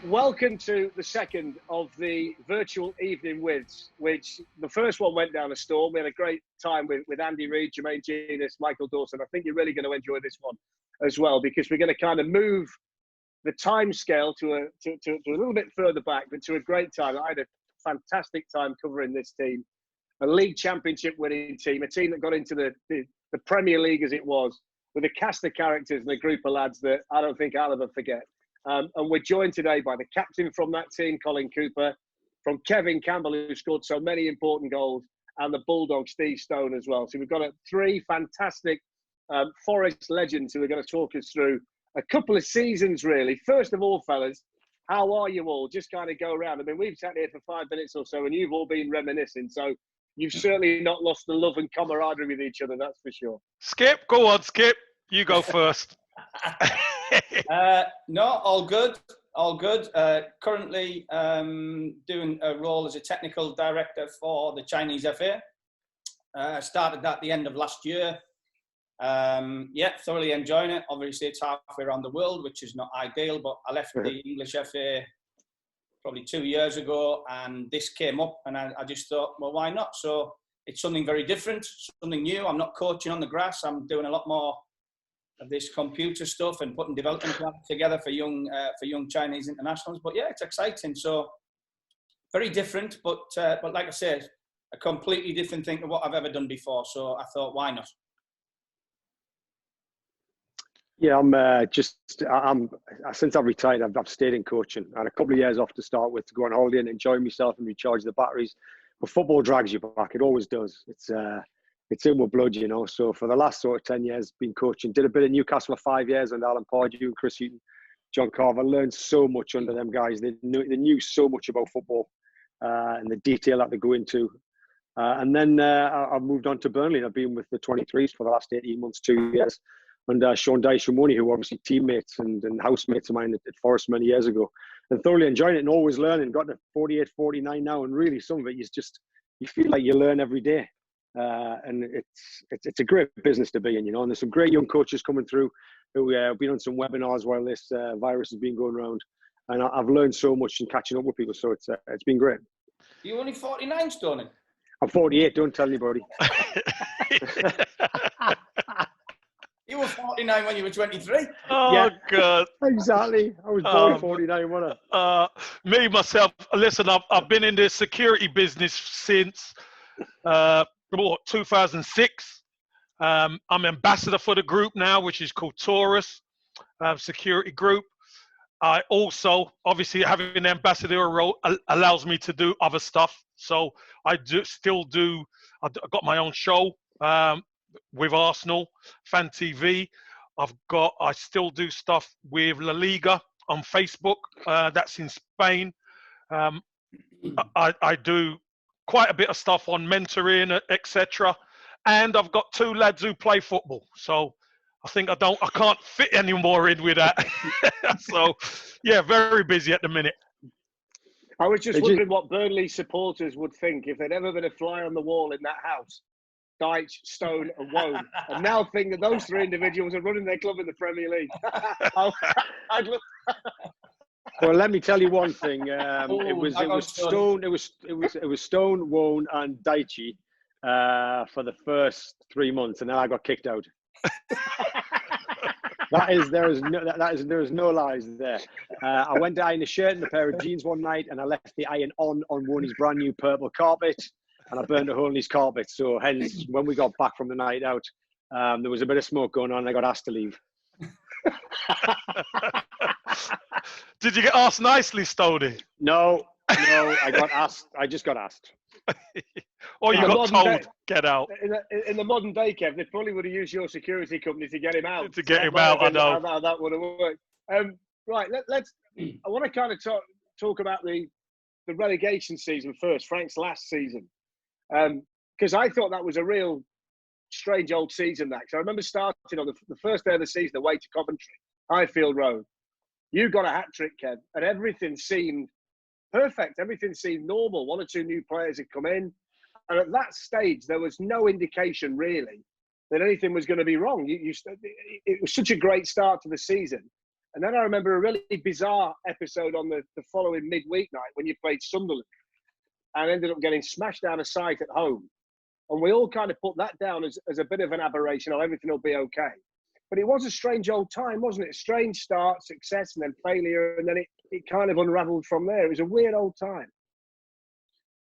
Welcome to the second of the virtual evening withs, which the first one went down a storm. We had a great time with Andy Reid, Jermaine Genius, Michael Dawson. I think you're really going to enjoy this one as well, because we're going to kind of move the time scale to a little bit further back, but to a great time. I had a fantastic time covering this team, a league championship winning team, a team that got into the Premier League as it was, with a cast of characters and a group of lads that I don't think I'll ever forget. And we're joined today by the captain from that team, Colin Cooper, from Kevin Campbell, who scored so many important goals, and the Bulldog, Steve Stone, as well. So we've got three fantastic Forest legends who are going to talk us through a couple of seasons, really. First of all, fellas, how are you all? Just kind of go around. I mean, we've sat here for 5 minutes or so, and you've all been reminiscing. So you've certainly not lost the love and camaraderie with each other, that's for sure. Skip, go on, Skip. You go first. No, all good. Currently doing a role as a technical director for the Chinese FA. Started that at the end of last year. Thoroughly enjoying it. Obviously, it's halfway around the world, which is not ideal, but I left the English FA probably 2 years ago, and this came up, and I just thought, well, why not? So it's something very different, something new. I'm not coaching on the grass. I'm doing a lot more of this computer stuff and putting development plans together for young Chinese internationals. But yeah, it's exciting. So very different, but like I said, a completely different thing to what I've ever done before. So I thought, why not? Yeah, I'm since I've retired, I've stayed in coaching. I had a couple of years off to start with, to go on holiday and enjoy myself and recharge the batteries. But football drags you back. It always does. It's in with blood, you know. So for the last sort of 10 years, been coaching. Did a bit of Newcastle for 5 years, and Alan Pardew and Chris Heaton, John Carver. Learned so much under them guys. They knew so much about football and the detail that they go into. And then I've moved on to Burnley. I've been with the 23s for the last 18 months, 2 years. And Sean Dyche-Ramoni, who were obviously teammates and housemates of mine at Forest many years ago. And thoroughly enjoying it and always learning. Got to 48, 49 now. And really, some of it is just, you feel like you learn every day. And it's a great business to be in, you know. And there's some great young coaches coming through who have been on some webinars while this virus has been going around. And I've learned so much in catching up with people. So it's been great. You're only 49, Stoney? I'm 48, don't tell anybody. You were 49 when you were 23. Oh, yeah. God. Exactly. I was born 49, wasn't I? Me, myself, listen, I've been in the security business since 2006. I'm ambassador for the group now, which is called Taurus Security Group. I also, obviously, having an ambassador role allows me to do other stuff. So I still do. I've got my own show with Arsenal, Fan TV. I still do stuff with La Liga on Facebook. That's in Spain. I do quite a bit of stuff on mentoring, etc. And I've got two lads who play football. So I think I can't fit any more in with that. So yeah, very busy at the minute. I was just wondering what Burnley supporters would think if there'd ever been a fly on the wall in that house. Dyche, Stone and Wone. And now think that those three individuals are running their club in the Premier League. Well, let me tell you one thing. It was Stone, Wone, and Dyche for the first 3 months, and then I got kicked out. There is no lies there. I went to iron a shirt and a pair of jeans one night, and I left the iron on Woney's brand new purple carpet, and I burned a hole in his carpet. So hence, when we got back from the night out, there was a bit of smoke going on, and I got asked to leave. Did you get asked nicely, Stoney? No, I got asked. I just got asked. Or you got told, get out. In the modern day, Kev, they probably would have used your security company to get him out. To get him out, I know. How that would have worked. Right, let's. I want to kind of talk about the relegation season first, Frank's last season. Because I thought that was a real strange old season, that. Because I remember starting on the first day of the season away to Coventry, Highfield Road. You got a hat-trick, Kev, and everything seemed perfect. Everything seemed normal. One or two new players had come in. And at that stage, there was no indication, really, that anything was going to be wrong. It was such a great start to the season. And then I remember a really bizarre episode on the following midweek night when you played Sunderland and ended up getting smashed down a sight at home. And we all kind of put that down as a bit of an aberration, or everything will be okay. But it was a strange old time, wasn't it? A strange start, success, and then failure, and then it kind of unravelled from there. It was a weird old time.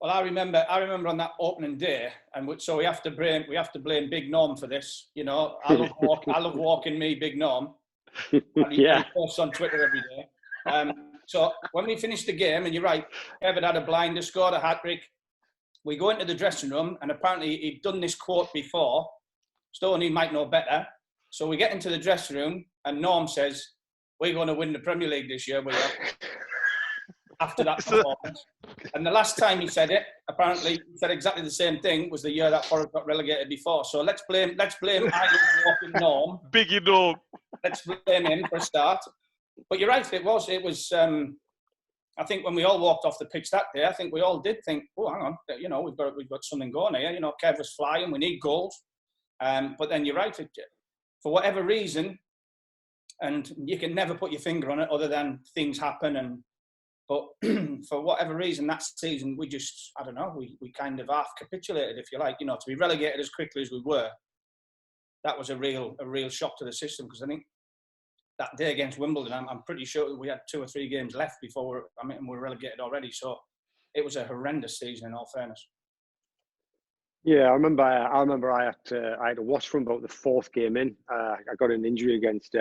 Well, I remember on that opening day, and so we have to blame Big Norm for this. You know, I love walking me, Big Norm. He posts on Twitter every day. So when we finished the game, and you're right, Kevin had a blinder, scored a hat-trick. We go into the dressing room, and apparently he'd done this quote before. Stoney might know better. So we get into the dressing room, and Norm says, "We're going to win the Premier League this year, we are." After that performance. And the last time he said it, apparently he said exactly the same thing, was the year that Forest got relegated before. So let's blame I love walking Norm. Biggie dog. Let's blame him for a start. But you're right, it was I think when we all walked off the pitch that day, I think we all did think, oh, hang on, you know, we've got something going here. You know, Kev was flying, we need goals. But then you're right, for whatever reason, and you can never put your finger on it other than things happen. But for whatever reason, that season, we just, I don't know, we kind of half capitulated, if you like, you know, to be relegated as quickly as we were. That was a real shock to the system, because I think that day against Wimbledon, I'm pretty sure we had 2 or 3 games left before we're relegated already. So it was a horrendous season, in all fairness. Yeah, I remember I had to watch from about the 4th game in. I got an injury against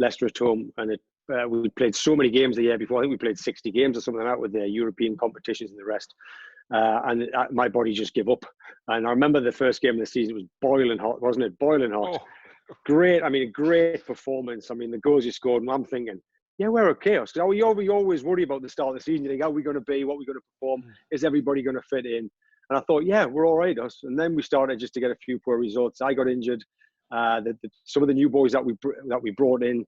Leicester at home, and we played so many games the year before. I think we played 60 games or something like that with the European competitions and the rest. And my body just gave up. And I remember the first game of the season, it was boiling hot, wasn't it? Boiling hot. Oh. Great. I mean, a great performance. I mean, the goals you scored, and I'm thinking, yeah, we're okay. Because we always worry about the start of the season. You think, how are we going to be? What are we going to perform? Is everybody going to fit in? And I thought, yeah, we're all right, us. And then we started just to get a few poor results. I got injured. Some of the new boys that we brought in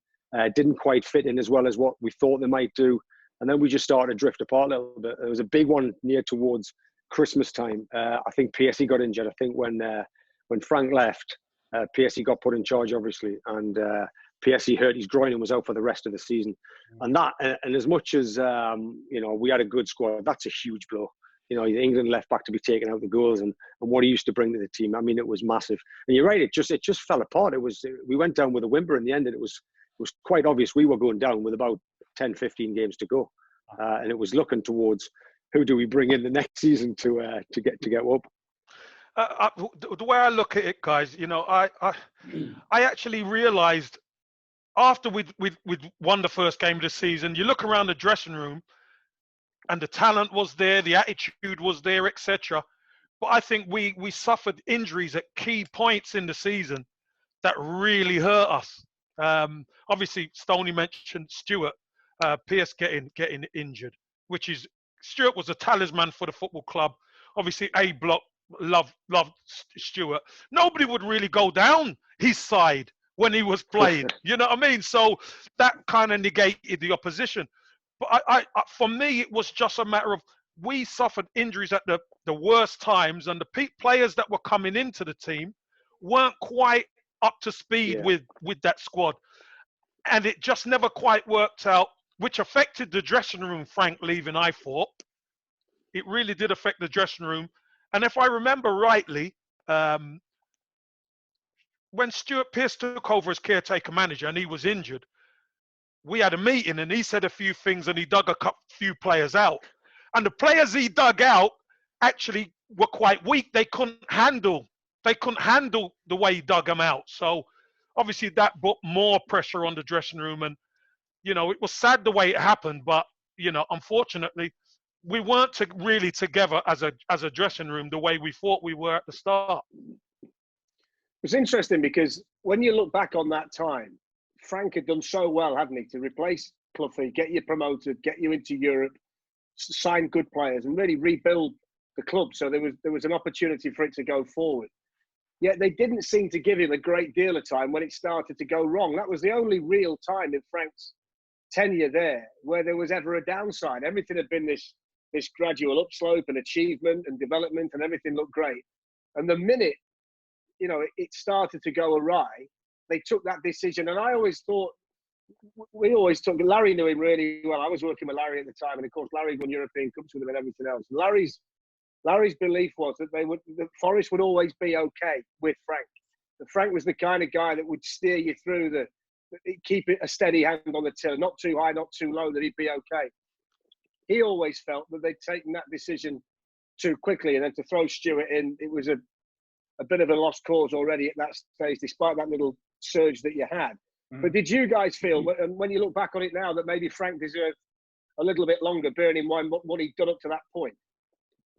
didn't quite fit in as well as what we thought they might do. And then we just started to drift apart a little bit. There was a big one near towards Christmas time. I think PSE got injured. I think when Frank left, PSE got put in charge, obviously. And PSE hurt his groin and was out for the rest of the season. And as much as, you know, we had a good squad, that's a huge blow. You know, England left back to be taking out the goals and what he used to bring to the team. I mean, it was massive. And you're right, it just fell apart. We went down with a whimper in the end, and it was quite obvious we were going down with about 10, 15 games to go. And it was looking towards who do we bring in the next season to get up. The way I look at it, guys, you know, I actually realised after we'd won the first game of the season, you look around the dressing room, and the talent was there, the attitude was there, etc. But I think we suffered injuries at key points in the season that really hurt us. Obviously, Stoney mentioned Stewart, Pierce getting injured, which is Stewart was a talisman for the football club. Obviously, A Block loved Stewart. Nobody would really go down his side when he was playing. You know what I mean? So that kind of negated the opposition. But I for me, it was just a matter of we suffered injuries at the worst times, and the players that were coming into the team weren't quite up to speed with that squad. And it just never quite worked out, which affected the dressing room, Frank leaving, I thought. It really did affect the dressing room. And if I remember rightly, when Stuart Pearce took over as caretaker manager and he was injured, we had a meeting and he said a few things and he dug a few players out. And the players he dug out actually were quite weak. They couldn't handle the way he dug them out. So obviously that put more pressure on the dressing room. And, you know, it was sad the way it happened. But, you know, unfortunately, we weren't really together as a dressing room the way we thought we were at the start. It's interesting because when you look back on that time, Frank had done so well, hadn't he, to replace Cloughy, get you promoted, get you into Europe, sign good players, and really rebuild the club. So there was an opportunity for it to go forward. Yet they didn't seem to give him a great deal of time when it started to go wrong. That was the only real time in Frank's tenure there where there was ever a downside. Everything had been this gradual upslope and achievement and development, and everything looked great. And the minute, you know, it started to go awry, they took that decision. And I always thought we always took, Larry knew him really well. I was working with Larry at the time, and of course Larry won European Cups with him and everything else. Larry's belief was that Forest would always be okay with Frank. That Frank was the kind of guy that would steer you through keep it a steady hand on the till, not too high, not too low, that he'd be okay. He always felt that they'd taken that decision too quickly, and then to throw Stewart in, it was a bit of a lost cause already at that stage, despite that little surge that you had. But did you guys feel, when you look back on it now, that maybe Frank deserved a little bit longer, bearing in mind what he'd done up to that point?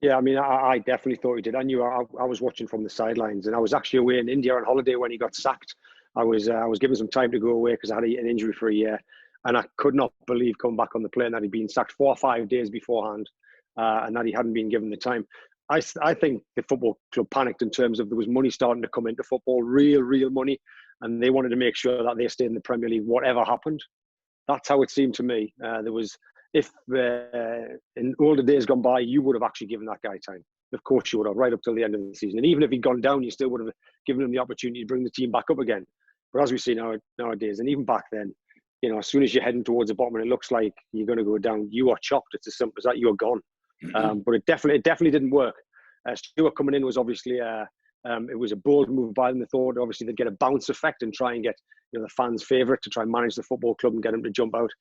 Yeah, I mean, I definitely thought he did. I knew I was watching from the sidelines, and I was actually away in India on holiday when he got sacked. I was given some time to go away because I had an injury for a year, and I could not believe coming back on the plane that he'd been sacked 4 or 5 days beforehand, and that he hadn't been given the time. I think the football club panicked in terms of there was money starting to come into football, real money, and they wanted to make sure that they stayed in the Premier League, whatever happened. That's how it seemed to me. If in older days gone by, you would have actually given that guy time. Of course you would have, right up till the end of the season. And even if he'd gone down, you still would have given him the opportunity to bring the team back up again. But as we see nowadays, and even back then, as soon as you're heading towards the bottom and it looks like you're going to go down, you are chopped. It's as simple as that. You are gone. But it definitely didn't work. Stewart coming in was obviously it was a bold move by them. They thought obviously they'd get a bounce effect and try and get the fans' favourite to try and manage the football club and get them to jump out.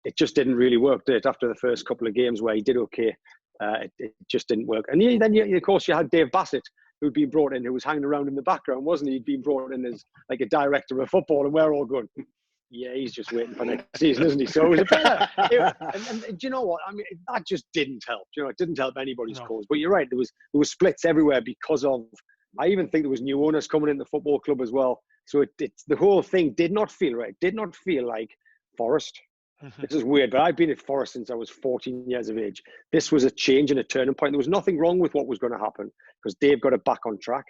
It just didn't really work, did it? After the first couple of games where he did okay, it just didn't work. And then of course you had Dave Bassett, who'd been brought in, who was hanging around in the background, wasn't he? He'd been brought in as like a director of football, and we're all going, yeah, he's just waiting for next season, isn't he? So it was a better. And do you know what? I mean, that just didn't help. It didn't help anybody's cause. But you're right, there was splits everywhere because of. I even think there was new owners coming in the football club as well. So the whole thing did not feel right. It did not feel like Forest. This is weird, but I've been at Forest since I was 14 years of age. This was a change and a turning point. There was nothing wrong with what was going to happen because Dave got it back on track.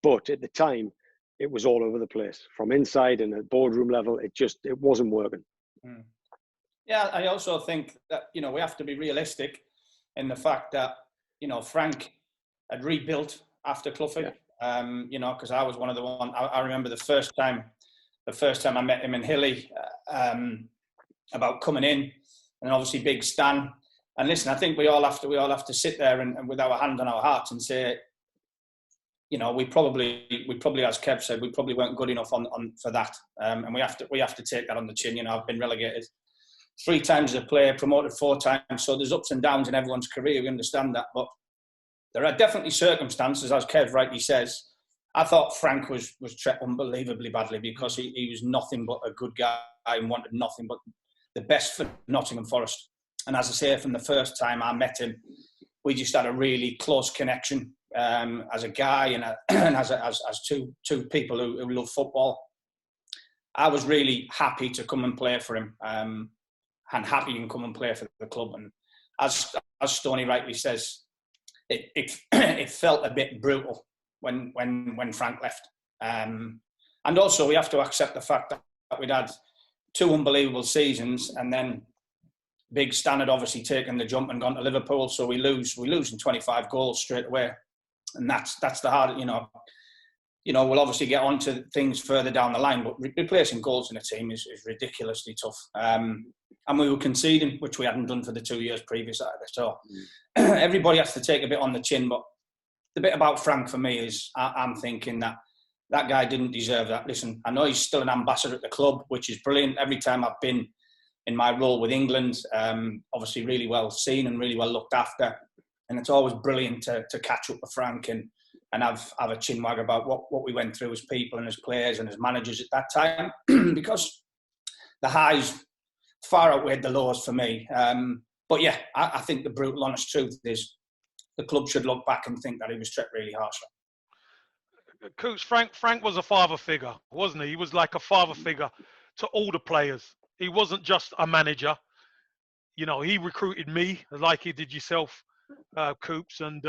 But at the time, it was all over the place. From inside and at boardroom level, it wasn't working. Yeah, I also think that, we have to be realistic in the fact that, Frank had rebuilt after Clough. Because I was one of the ones. I remember the first time I met him in Hilly about coming in, and obviously Big Stan. And listen, I think we all have to sit there and with our hand on our hearts and say, we probably, as Kev said, we probably weren't good enough on for that, and we have to take that on the chin. I've been relegated 3 times as a player, promoted 4 times, so there's ups and downs in everyone's career. We understand that, but there are definitely circumstances, as Kev rightly says. I thought Frank was treated unbelievably badly because he was nothing but a good guy and wanted nothing but the best for Nottingham Forest. And as I say, from the first time I met him, we just had a really close connection as a guy and as two people who love football. I was really happy to come and play for him and happy to come and play for the club. And as Stoney rightly says, it felt a bit brutal when Frank left. And also we have to accept the fact that we'd had 2 unbelievable seasons, and then Big Stan had obviously taken the jump and gone to Liverpool, so we lose in 25 goals straight away. And that's the hard, we'll obviously get on to things further down the line, but replacing goals in a team is ridiculously tough. And we were conceding, which we hadn't done for the 2 years previous either. So everybody has to take a bit on the chin. But the bit about Frank for me is I'm thinking that guy didn't deserve that. Listen, I know he's still an ambassador at the club, which is brilliant. Every time I've been in my role with England, obviously really well seen and really well looked after. And it's always brilliant to catch up with Frank and have a chinwag about what we went through as people and as players and as managers at that time. Because the highs far outweighed the lows for me. But yeah, I think the brutal honest truth is the club should look back and think that he was treated really harshly. Coots, Frank was a father figure, wasn't he? He was like a father figure to all the players. He wasn't just a manager. He recruited me like he did yourself, Coops. And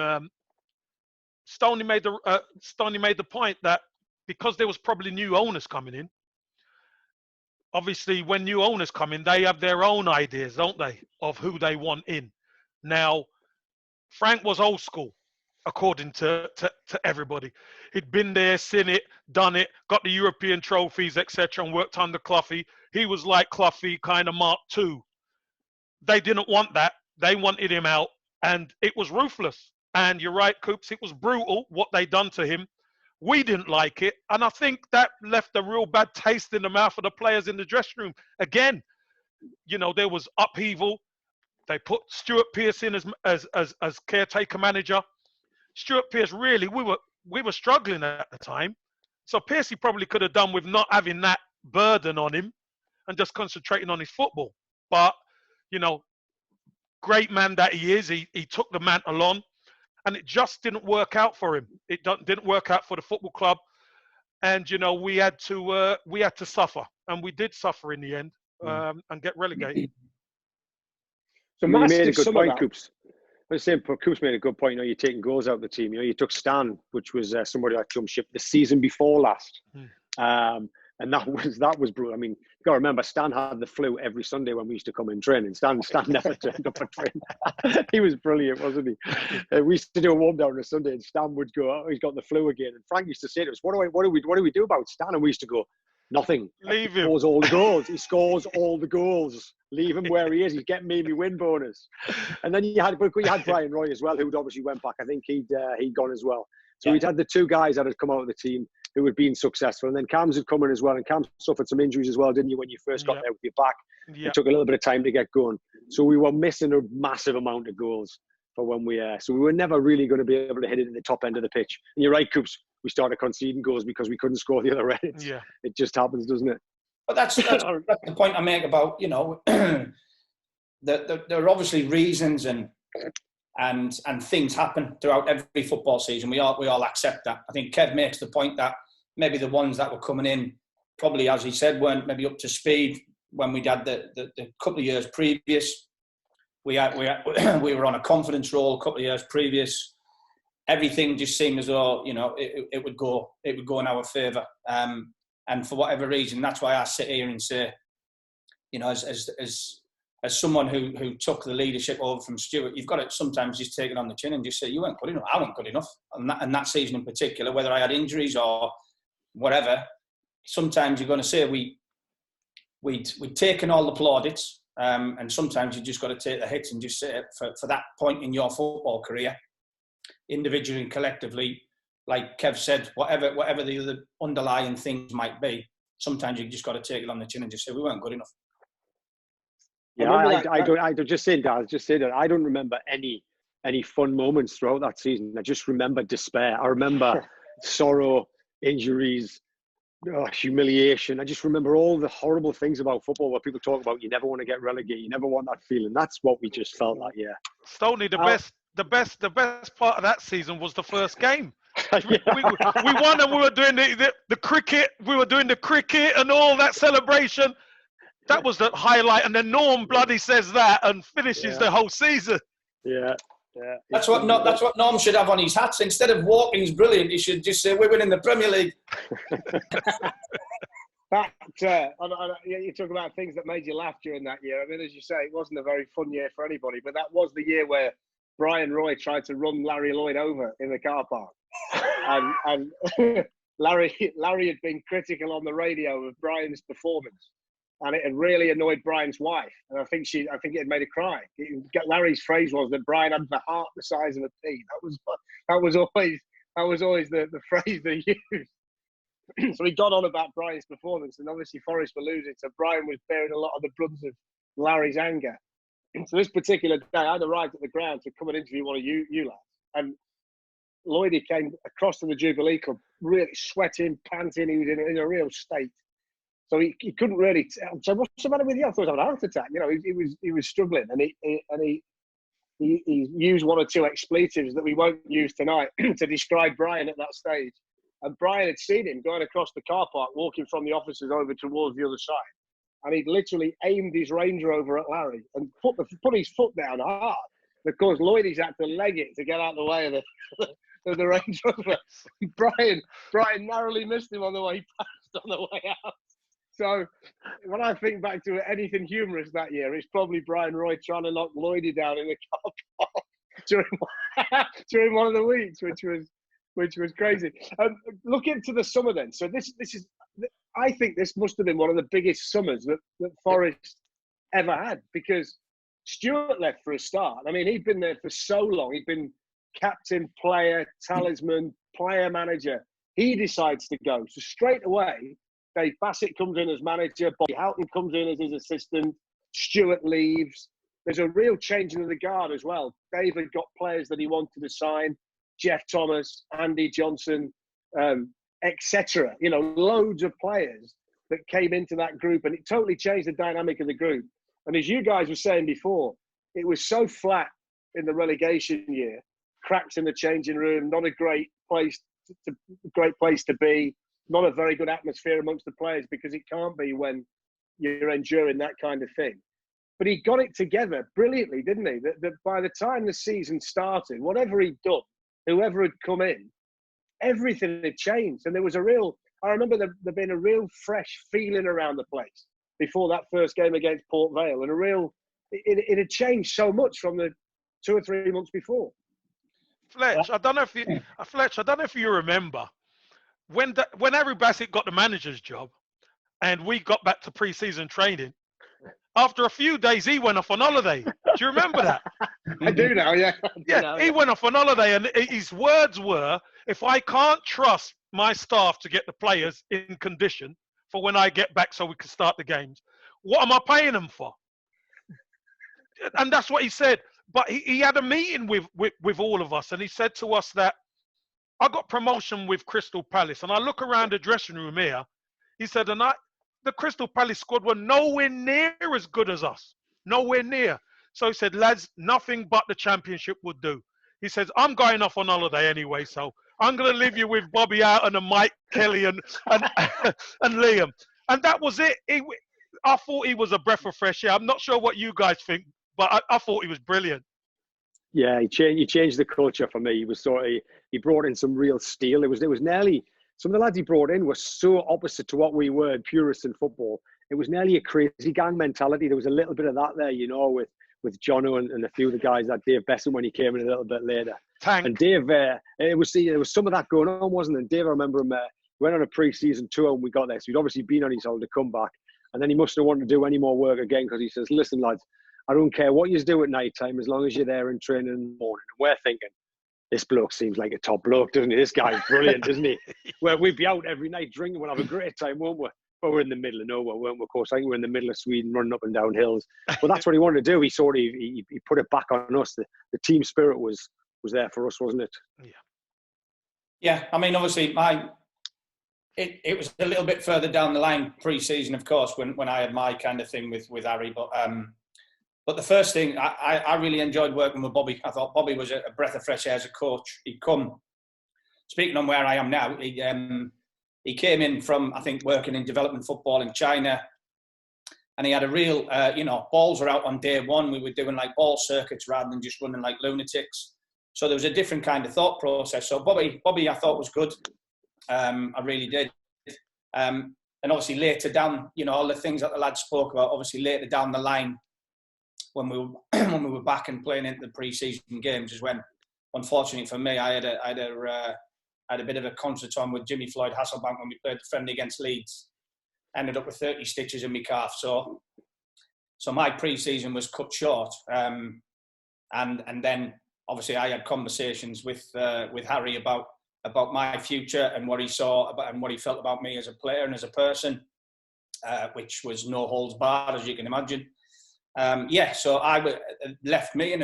Stoney made the point that because there was probably new owners coming in, obviously when new owners come in, they have their own ideas, don't they, of who they want in. Now, Frank was old school. according to everybody. He'd been there, seen it, done it, got the European trophies, etc., and worked under Cloughie. He was like Cloughie, kind of Mark II. They didn't want that. They wanted him out, and it was ruthless. And you're right, Coops, it was brutal what they done to him. We didn't like it, and I think that left a real bad taste in the mouth of the players in the dressing room. Again, you know, there was upheaval. They put Stuart Pearce in as caretaker manager. Stuart Pearce, really, we were struggling at the time. So Pearcey probably could have done with not having that burden on him and just concentrating on his football. But, you know, great man that he is, he took the mantle on, and it just didn't work out for him. It didn't work out for the football club, and you know we had to suffer, and we did suffer in the end, and get relegated. So you made a good point, Coops. I was saying, Coops made a good point. You know, you're taking goals out of the team. You know, you took Stan, which was somebody that jumped ship the season before last. And that was brutal. I mean, you got to remember, Stan had the flu every Sunday when we used to come in training. Stan never turned up at training. He was brilliant, wasn't he? We used to do a warm down on a Sunday, and Stan would go, "Oh, he's got the flu again." And Frank used to say to us, "What do we do about Stan?" And we used to go, "Nothing. Leave him. He scores all the goals. He scores all the goals. Leave him where he is. He's getting me win bonus." And then you had Brian Roy as well, who'd obviously went back. I think he'd gone as well. So we'd had the two guys that had come out of the team who had been successful. And then Cam's had come in as well. And Cam suffered some injuries as well, didn't you, when you first got there with your back? It took a little bit of time to get going. So we were missing a massive amount of goals for when so we were never really going to be able to hit it in the top end of the pitch. And you're right, Coops, we started conceding goals because we couldn't score the other end. It just happens, doesn't it? But that's the point I make about, you know, there are obviously reasons and things happen throughout every football season. We all accept that. I think Kev makes the point that maybe the ones that were coming in, probably, as he said, weren't maybe up to speed when we'd had the couple of years previous. We were on a confidence roll a couple of years previous. Everything just seemed as though, you know, it would go in our favour. And for whatever reason, that's why I sit here and say, you know, as someone who took the leadership over from Stuart, you've got to sometimes just take it on the chin and just say, you weren't good enough. I wasn't good enough. And that season in particular, whether I had injuries or whatever, sometimes you're going to say we'd taken all the plaudits, and sometimes you just got to take the hits and just say for that point in your football career, individually and collectively, like Kev said, whatever the other underlying things might be, sometimes you just got to take it on the chin and just say we weren't good enough. Yeah, I just say that I don't remember any fun moments throughout that season. I just remember despair. I remember sorrow, injuries, humiliation. I just remember all the horrible things about football where people talk about you never want to get relegated, you never want that feeling. That's what we just felt like. Yeah, Stoney, the best part of that season was the first game. we won, and we were doing the cricket. We were doing the cricket and all that celebration. That was the highlight, and then Norm bloody says that and finishes the whole season. Yeah. That's what Norm should have on his hats. Instead of Walking's brilliant, he should just say we're winning the Premier League. You talk about things that made you laugh during that year. I mean, as you say, it wasn't a very fun year for anybody, but that was the year where Brian Roy tried to run Larry Lloyd over in the car park, and Larry had been critical on the radio of Brian's performance. And it had really annoyed Brian's wife, and I think it had made her cry. Larry's phrase was that Brian had the heart the size of a pea. That was always the phrase they used. So he got on about Brian's performance, and obviously Forest were losing, so Brian was bearing a lot of the brunt of Larry's anger. So this particular day, I'd arrived at the ground to come and interview one of you lads, and Lloydie came across to the Jubilee Club, really sweating, panting. He was in a real state. So he couldn't really so what's the matter with you? I thought he was having a heart attack. You know, he was struggling, and he used one or two expletives that we won't use tonight to describe Brian at that stage. And Brian had seen him going across the car park, walking from the offices over towards the other side, and he'd literally aimed his Range Rover at Larry and put his foot down hard. Of course, Lloydie's had to leg it to get out of the way of the Range Rover. Brian narrowly missed him on the way past, on the way out. So when I think back to anything humorous that year, it's probably Brian Roy trying to knock Lloydie down in the car park during one of the weeks, which was crazy. Look into the summer then. So this is, I think this must have been one of the biggest summers that Forest ever had, because Stuart left for a start. I mean, he'd been there for so long. He'd been captain, player, talisman, player, manager. He decides to go. So straight away, Dave Bassett comes in as manager. Bobby Houghton comes in as his assistant. Stuart leaves. There's a real changing of the guard as well. David got players that he wanted to sign. Jeff Thomas, Andy Johnson, etc. You know, loads of players that came into that group, and it totally changed the dynamic of the group. And as you guys were saying before, it was so flat in the relegation year, cracks in the changing room, not a great place to be, not a very good atmosphere amongst the players, because it can't be when you're enduring that kind of thing. But he got it together brilliantly, didn't he? That by the time the season started, whatever he'd done, whoever had come in, everything had changed. And there was I remember there being a real fresh feeling around the place before that first game against Port Vale. And it had changed so much from the 2 or 3 months before. Fletch, I don't know if you remember, when Harry Bassett got the manager's job and we got back to pre-season training, after a few days, he went off on holiday. Do you remember that? I do now, yeah. He went off on holiday, and his words were, if I can't trust my staff to get the players in condition for when I get back so we can start the games, what am I paying them for? And that's what he said. But he had a meeting with all of us, and he said to us that I got promotion with Crystal Palace, and I look around the dressing room here. He said, the Crystal Palace squad were nowhere near as good as us. Nowhere near. So he said, lads, nothing but the championship would do. He says, I'm going off on holiday anyway, so I'm going to leave you with Bobby Houghton and Mike Kelly and Liam. And that was it. I thought he was a breath of fresh air. I'm not sure what you guys think, but I thought he was brilliant. Yeah, he changed the culture for me. He was he brought in some real steel. It was nearly, some of the lads he brought in were so opposite to what we were in purists in football. It was nearly a crazy gang mentality. There was a little bit of that there, you know, with Jono and a few of the guys, that Dave Besson when he came in a little bit later. Tank. And Dave, there was some of that going on, wasn't there? And Dave, I remember him, went on a pre-season tour when we got there. So he'd obviously been on his holiday to come back. And then he mustn't have wanted to do any more work again, because he says, listen, lads, I don't care what you do at night time as long as you're there in training in the morning. And we're thinking, this bloke seems like a top bloke, doesn't he? This guy's brilliant, isn't he? Well, we'd be out every night drinking. We'll have a great time, won't we? But we're in the middle of nowhere, weren't we? Of course, I think we're in the middle of Sweden, running up and down hills. But that's what he wanted to do. He put it back on us. The team spirit was there for us, wasn't it? Yeah. I mean, obviously, it was a little bit further down the line pre-season, of course, when I had my kind of thing with Harry. But the first thing, I really enjoyed working with Bobby. I thought Bobby was a breath of fresh air as a coach. He'd come, speaking on where I am now, he came in from, I think, working in development football in China. And he had a real, balls were out on day one. We were doing like ball circuits rather than just running like lunatics. So there was a different kind of thought process. So Bobby I thought was good. I really did. And obviously later down, all the things that the lads spoke about, obviously later down the line, when we were back and playing into the pre-season games, is when, unfortunately for me, I had a bit of a concert on with Jimmy Floyd Hasselbank when we played the friendly against Leeds. Ended up with 30 stitches in my calf, so my pre-season was cut short. And then obviously I had conversations with Harry about my future and what he saw about and what he felt about me as a player and as a person, which was no holds barred, as you can imagine. So left me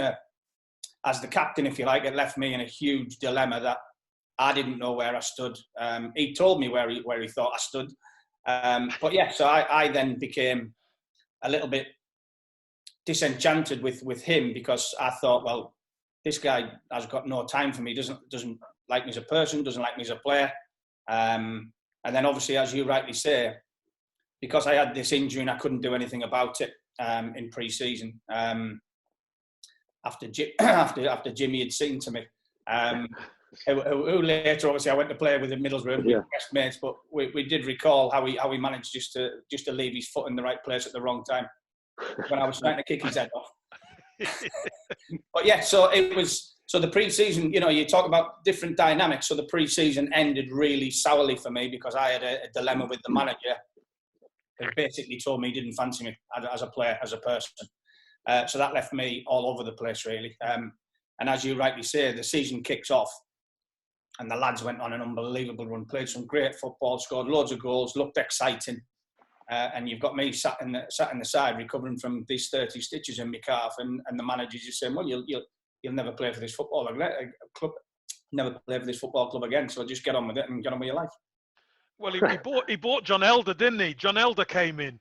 as the captain, if you like, it left me in a huge dilemma that I didn't know where I stood. He told me where he thought I stood. So I then became a little bit disenchanted with him, because I thought, well, this guy has got no time for me, doesn't like me as a person, doesn't like me as a player. And then obviously, as you rightly say, because I had this injury and I couldn't do anything about it in pre-season, after Jimmy had seen to me, who later obviously I went to play with in Middlesbrough, we were best mates, but we did recall how he managed just to leave his foot in the right place at the wrong time when I was trying to kick his head off. But yeah, so it was So the pre-season, you know, you talk about different dynamics. So the pre-season ended really sourly for me because I had a dilemma with the manager who basically told me he didn't fancy me as a player, as a person. So that left me all over the place, really. And as you rightly say, the season kicks off and the lads went on an unbelievable run, played some great football, scored loads of goals, looked exciting. And you've got me sat in the side recovering from these 30 stitches in my calf, and the manager's just saying, well, you'll never play for this football club, never play for this football club again. So just get on with it and get on with your life. Well, he bought John Elder, didn't he? John Elder came in,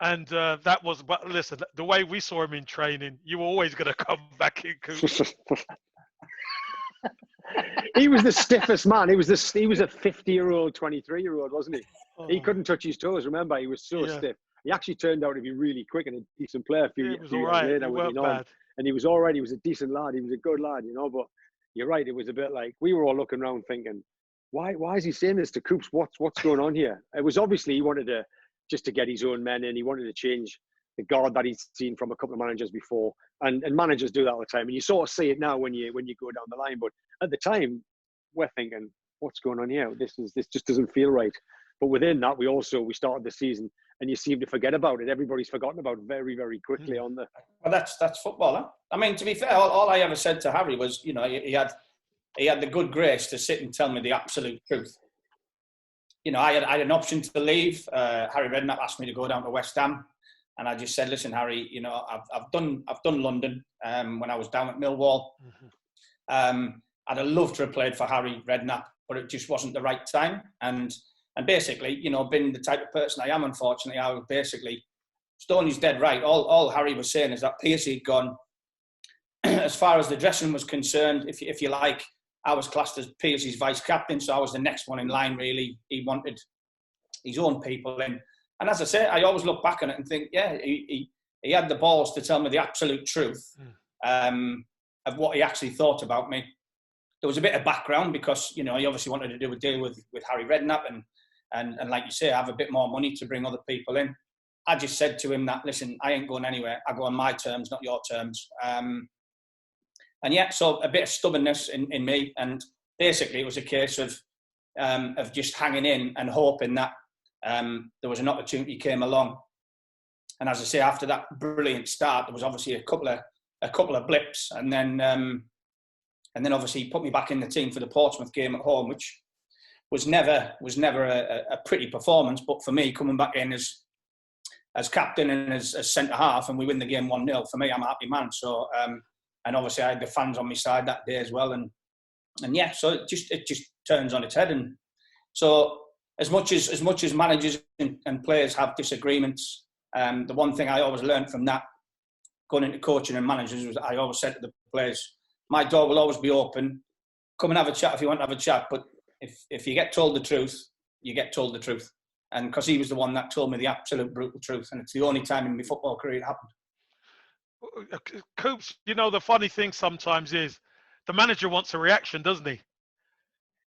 and that was. But listen, the way we saw him in training, you were always going to come back in. He was the stiffest man. He was a 50-year-old, 23-year-old, wasn't he? Oh. He couldn't touch his toes. Remember, he was so stiff. He actually turned out to be really quick and a decent player. A few years later, and he was all right. He was a decent lad. He was a good lad, you know. But you're right. It was a bit like we were all looking around thinking, why is he saying this to Coops? What's going on here? It was obviously he wanted to get his own men in. He wanted to change the guard that he'd seen from a couple of managers before, and managers do that all the time. And you sort of see it now when you go down the line. But at the time, we're thinking, what's going on here? This just doesn't feel right. But within that, we started the season, and you seem to forget about it. Everybody's forgotten about it very, very quickly on the. Well, that's football, huh? I mean, to be fair, all I ever said to Harry was, you know, he had the good grace to sit and tell me the absolute truth. You know, I had an option to leave. Harry Redknapp asked me to go down to West Ham, and I just said, "Listen, Harry, you know, I've done London when I was down at Millwall. I'd have loved to have played for Harry Redknapp, but it just wasn't the right time." And basically, you know, being the type of person I am, unfortunately, I was basically, Stoney's dead right. All Harry was saying is that Pearcey had gone. As far as the dressing was concerned, if you like, I was classed as Pearcey's vice captain, so I was the next one in line, really. He wanted his own people in. And as I say, I always look back on it and think, yeah, he had the balls to tell me the absolute truth of what he actually thought about me. There was a bit of background because, you know, he obviously wanted to do a deal with Harry Redknapp and like you say, have a bit more money to bring other people in. I just said to him that, listen, I ain't going anywhere. I go on my terms, not your terms. And yeah, so a bit of stubbornness in me. And basically it was a case of just hanging in and hoping that there was an opportunity came along. And as I say, after that brilliant start, there was obviously a couple of blips. And then obviously he put me back in the team for the Portsmouth game at home, which was never a pretty performance. But for me, coming back in as captain and as centre half, and we win the game 1-0, for me, I'm a happy man. So and obviously I had the fans on my side that day as well. And yeah, so it just turns on its head. And so as much as managers and players have disagreements, the one thing I always learned from that going into coaching and managers was I always said to the players, my door will always be open. Come and have a chat if you want to have a chat. But if you get told the truth, you get told the truth. And because he was the one that told me the absolute brutal truth. And it's the only time in my football career it happened. Coops, you know, the funny thing sometimes is the manager wants a reaction, doesn't he?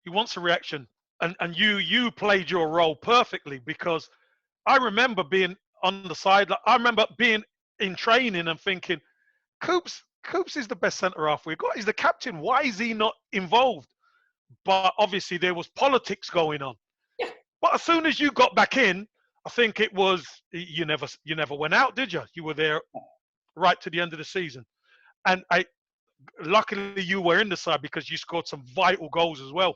He wants a reaction. And you played your role perfectly, because I remember being on the side. I remember being in training and thinking, Coops is the best centre-half we've got. He's the captain. Why is he not involved? But obviously there was politics going on. Yeah. But as soon as you got back in, I think it was, you never went out, did you? You were there right to the end of the season. And luckily you were in the side because you scored some vital goals as well.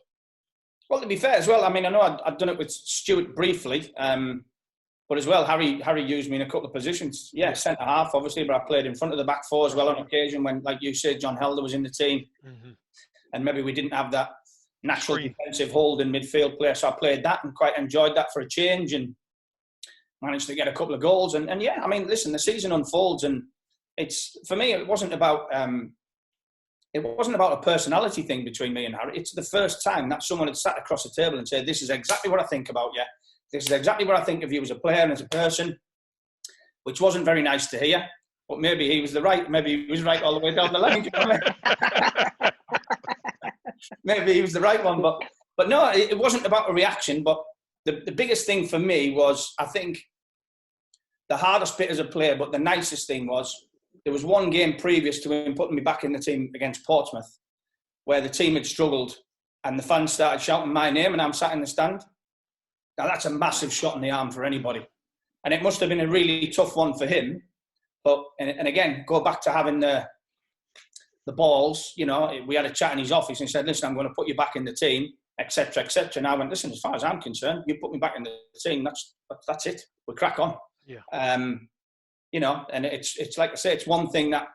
Well, to be fair as well, I mean, I know I'd done it with Stuart briefly, but as well, Harry used me in a couple of positions. Yeah, centre half, obviously, but I played in front of the back four as well on occasion when, like you said, John Helder was in the team. And maybe we didn't have that natural defensive hold in midfield play, so I played that and quite enjoyed that for a change and managed to get a couple of goals. And yeah, I mean, listen, the season unfolds, and it's, for me, it wasn't about a personality thing between me and Harry. It's the first time that someone had sat across the table and said, this is exactly what I think about you. This is exactly what I think of you as a player and as a person, which wasn't very nice to hear. But maybe he was maybe he was right all the way down the line. You know what I mean? Maybe he was the right one. But no, it wasn't about a reaction. But the biggest thing for me was, I think, the hardest bit as a player, but the nicest thing was, there was one game previous to him putting me back in the team against Portsmouth. where the team had struggled and the fans started shouting my name and I'm sat in the stand. Now, that's a massive shot in the arm for anybody. And it must have been a really tough one for him. But, and again, go back to having the balls. You know, we had a chat in his office and he said, listen, I'm going to put you back in the team, etc., etc. And I went, listen, as far as I'm concerned, you put me back in the team, that's it. We crack on. Yeah. You know, and it's like I say, it's one thing that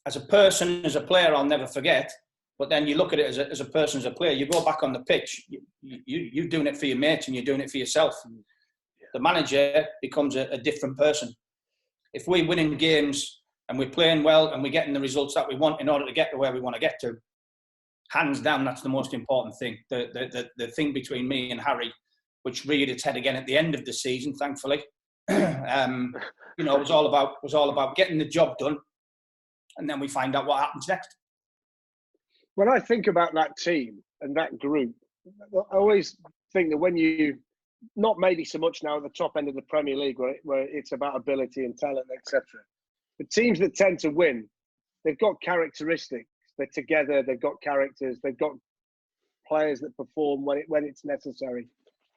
as a person, as a player, I'll never forget. But then you look at it as a person, as a player, you go back on the pitch, you're doing it for your mates and you're doing it for yourself. The manager becomes a different person. If we're winning games and we're playing well and we're getting the results that we want in order to get to where we want to get to, hands down, that's the most important thing. The thing between me and Harry, which reared its head again at the end of the season, thankfully, you know, was all about getting the job done, and then we find out what happens next. When I think about that team and that group, I always think that when you, not maybe so much now at the top end of the Premier League where it's about ability and talent, etc. The teams that tend to win, they've got characteristics. They're together. They've got characters. They've got players that perform when it's necessary.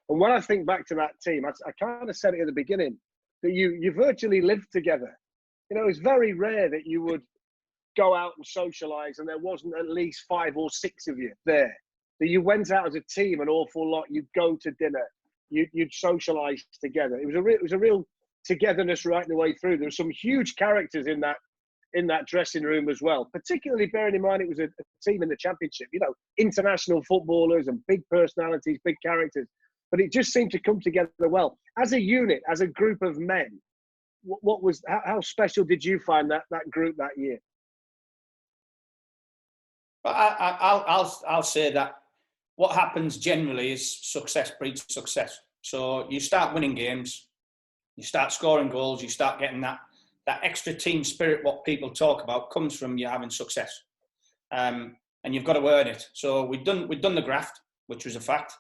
And when I think back to that team, I kind of said it at the beginning, that you virtually lived together. You know, it's very rare that you would go out and socialise and there wasn't at least 5 or 6 of you there. That you went out as a team an awful lot. You'd go to dinner. You'd socialise together. It was a real togetherness right the way through. There were some huge characters in that dressing room as well. Particularly bearing in mind it was a team in the Championship. You know, international footballers and big personalities, big characters. But it just seemed to come together well as a unit, as a group of men. How special did you find that group that year? I'll say that what happens generally is success breeds success. So you start winning games, you start scoring goals, you start getting that extra team spirit. What people talk about comes from you having success, and you've got to earn it. So we'd done the graft, which was a fact.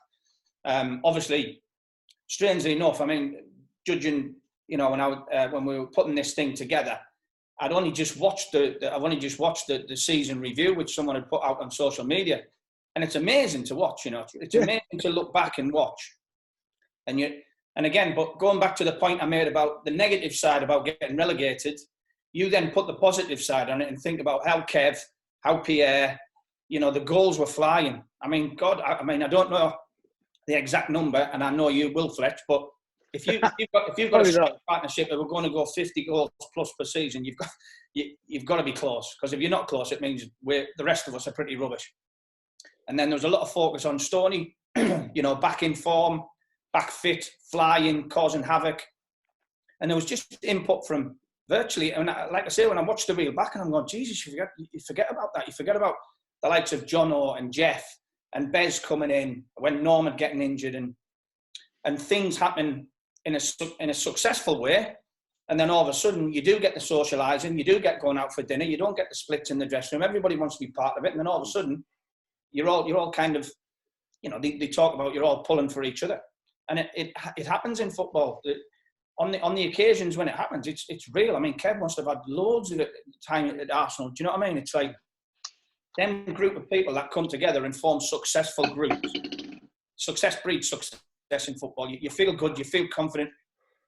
Obviously, strangely enough, I mean, judging, you know, when we were putting this thing together, I've only just watched the season review, which someone had put out on social media, and it's amazing to watch. You know, it's amazing to look back and watch. And again, but going back to the point I made about the negative side about getting relegated, you then put the positive side on it and think about how Kev, how Pierre, you know, the goals were flying. I mean, God, I don't know the exact number, and I know you will, Fletch, but if you've got a partnership that we're going to go 50 goals plus per season, you've got to be close, because if you're not close, it means the rest of us are pretty rubbish. And then there was a lot of focus on Stoney, you know, back in form, back fit, flying, causing havoc, and there was just input from virtually. And like I say, when I watched the reel back, and I'm going, Jesus, you forget about that. You forget about the likes of Jono and Jeff and Bez coming in when Norman getting injured, and things happen in a successful way, and then all of a sudden you do get the socialising, you do get going out for dinner, you don't get the splits in the dressing room, everybody wants to be part of it, and then all of a sudden you're all kind of, you know, they talk about you're all pulling for each other, and it happens in football. On the occasions when it happens, it's real. I mean, Kev must have had loads of time at Arsenal. Do you know what I mean? It's like them group of people that come together and form successful groups. Success breeds success in football. You feel good, you feel confident,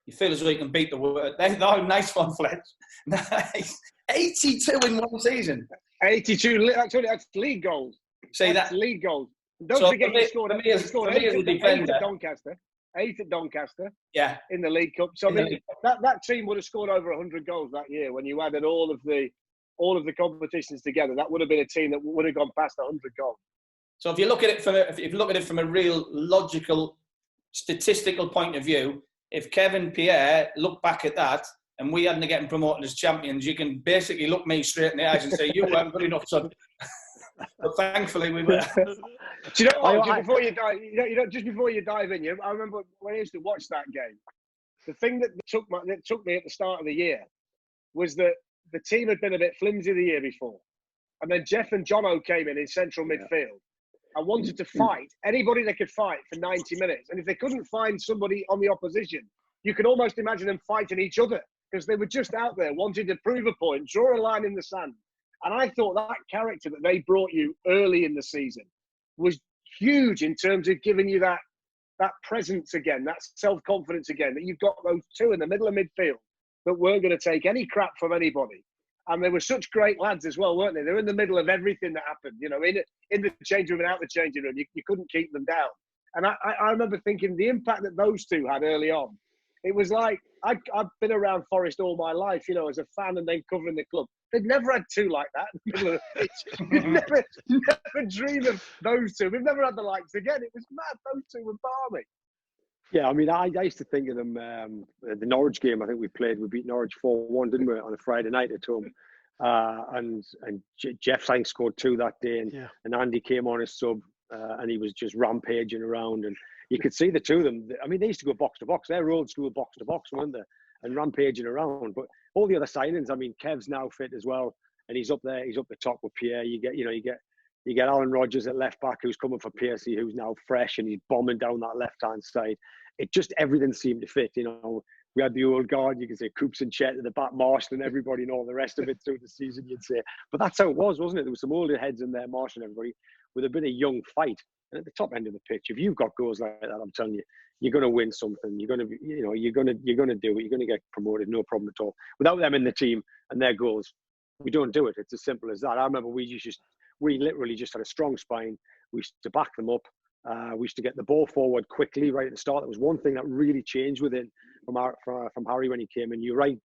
you feel as though you can beat the world. Oh, nice one, Fletch. Nice. 82 in one season. 82, actually, that's league goals. See, that's league goals. Don't forget you scored 8 at Doncaster. 8 at Doncaster. Yeah. In the League Cup. So I mean, that team would have scored over 100 goals that year when you added all of the competitions together. That would have been a team that would have gone past 100 goals. So if you look at it from a real logical, statistical point of view, if Kevin Pierre look back at that and we hadn't getting promoted as champions, you can basically look me straight in the eyes and say, you weren't good enough, son. But thankfully we were. Do you know what? Just before you dive in, I remember when I used to watch that game, the thing that took me at the start of the year was that the team had been a bit flimsy the year before. And then Jeff and Jono came in central midfield and wanted to fight anybody they could fight for 90 minutes. And if they couldn't find somebody on the opposition, you could almost imagine them fighting each other because they were just out there wanting to prove a point, draw a line in the sand. And I thought that character that they brought you early in the season was huge in terms of giving you that presence again, that self-confidence again, that you've got those two in the middle of midfield that weren't going to take any crap from anybody. And they were such great lads as well, weren't they? They were in the middle of everything that happened, you know, in the changing room and out the changing room. You couldn't keep them down. And I remember thinking the impact that those two had early on. It was like, I've been around Forest all my life, you know, as a fan and then covering the club. They've never had two like that in the middle of the pitch. never dreamed of those two. We've never had the likes again. It was mad. Those two were balmy. Yeah, I mean, I used to think of them, the Norwich game, I think we beat Norwich 4-1, didn't we, on a Friday night at home. And Jeff Sang scored 2 that day, and Andy came on as sub, and he was just rampaging around. And you could see the two of them. I mean, they used to go box to box. They're old school box to box, weren't they? And rampaging around. But all the other signings, I mean, Kev's now fit as well, and he's up there. He's up the top with Pierre. You get Alan Rodgers at left back, who's coming for Piercy, who's now fresh, and he's bombing down that left hand side. It just, everything seemed to fit. You know, we had the old guard. You can say Coops and Chet at the back, Marshall and everybody, and all the rest of it through the season. You'd say, but that's how it was, wasn't it? There was some older heads in there, Marshall and everybody, with a bit of young fight. And at the top end of the pitch, if you've got goals like that, I'm telling you, you're going to win something. You're going to, you're going to do it. You're going to get promoted, no problem at all. Without them in the team and their goals, we don't do it. It's as simple as that. I remember we literally just had a strong spine. We used to back them up. We used to get the ball forward quickly right at the start. That was one thing that really changed within from Harry when he came in. You're right,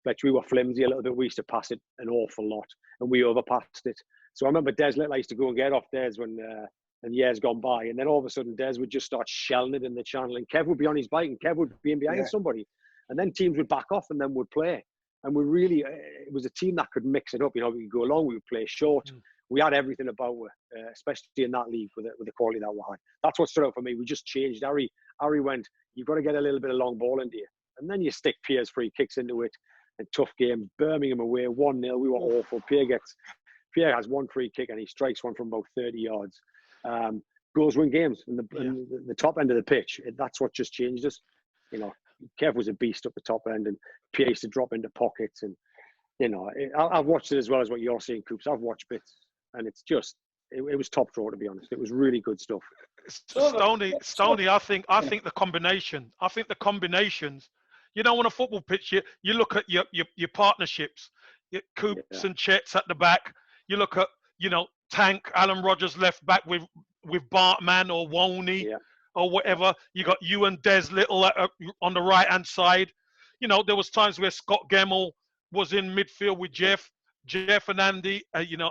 Fletcher, we were flimsy a little bit. We used to pass it an awful lot, and we overpassed it. So I remember Des Little, I used to go and get off Des when and years gone by, and then all of a sudden Des would just start shelling it in the channel, and Kev would be on his bike, and Kev would be in behind somebody, and then teams would back off and then would play. And we really, it was a team that could mix it up. You know, we could go long, we would play short. We had everything about it, especially in that league with the quality that we had. That's what stood out for me. We just changed. Harry went, you've got to get a little bit of long ball into you. And then you stick Pierre's free kicks into it. And tough games. Birmingham away, 1-0. We were awful. Pierre has one free kick and he strikes one from about 30 yards. Goals win games in the top end of the pitch. That's what just changed us. You know, Kev was a beast up the top end, and Pierre used to drop into pockets. And, you know, I've watched it as well as what you're seeing, Coops. I've watched bits. And it's just, it was top draw, to be honest. It was really good stuff. Stoney, I think the combinations, you know, on a football pitch, you look at your partnerships, your Coops and Chets at the back. You look at, you know, Tank, Alan Rodgers left back with Bartman or Woney or whatever. You got you and Des Little on the right hand side. You know, there was times where Scott Gemmell was in midfield with Jeff and Andy,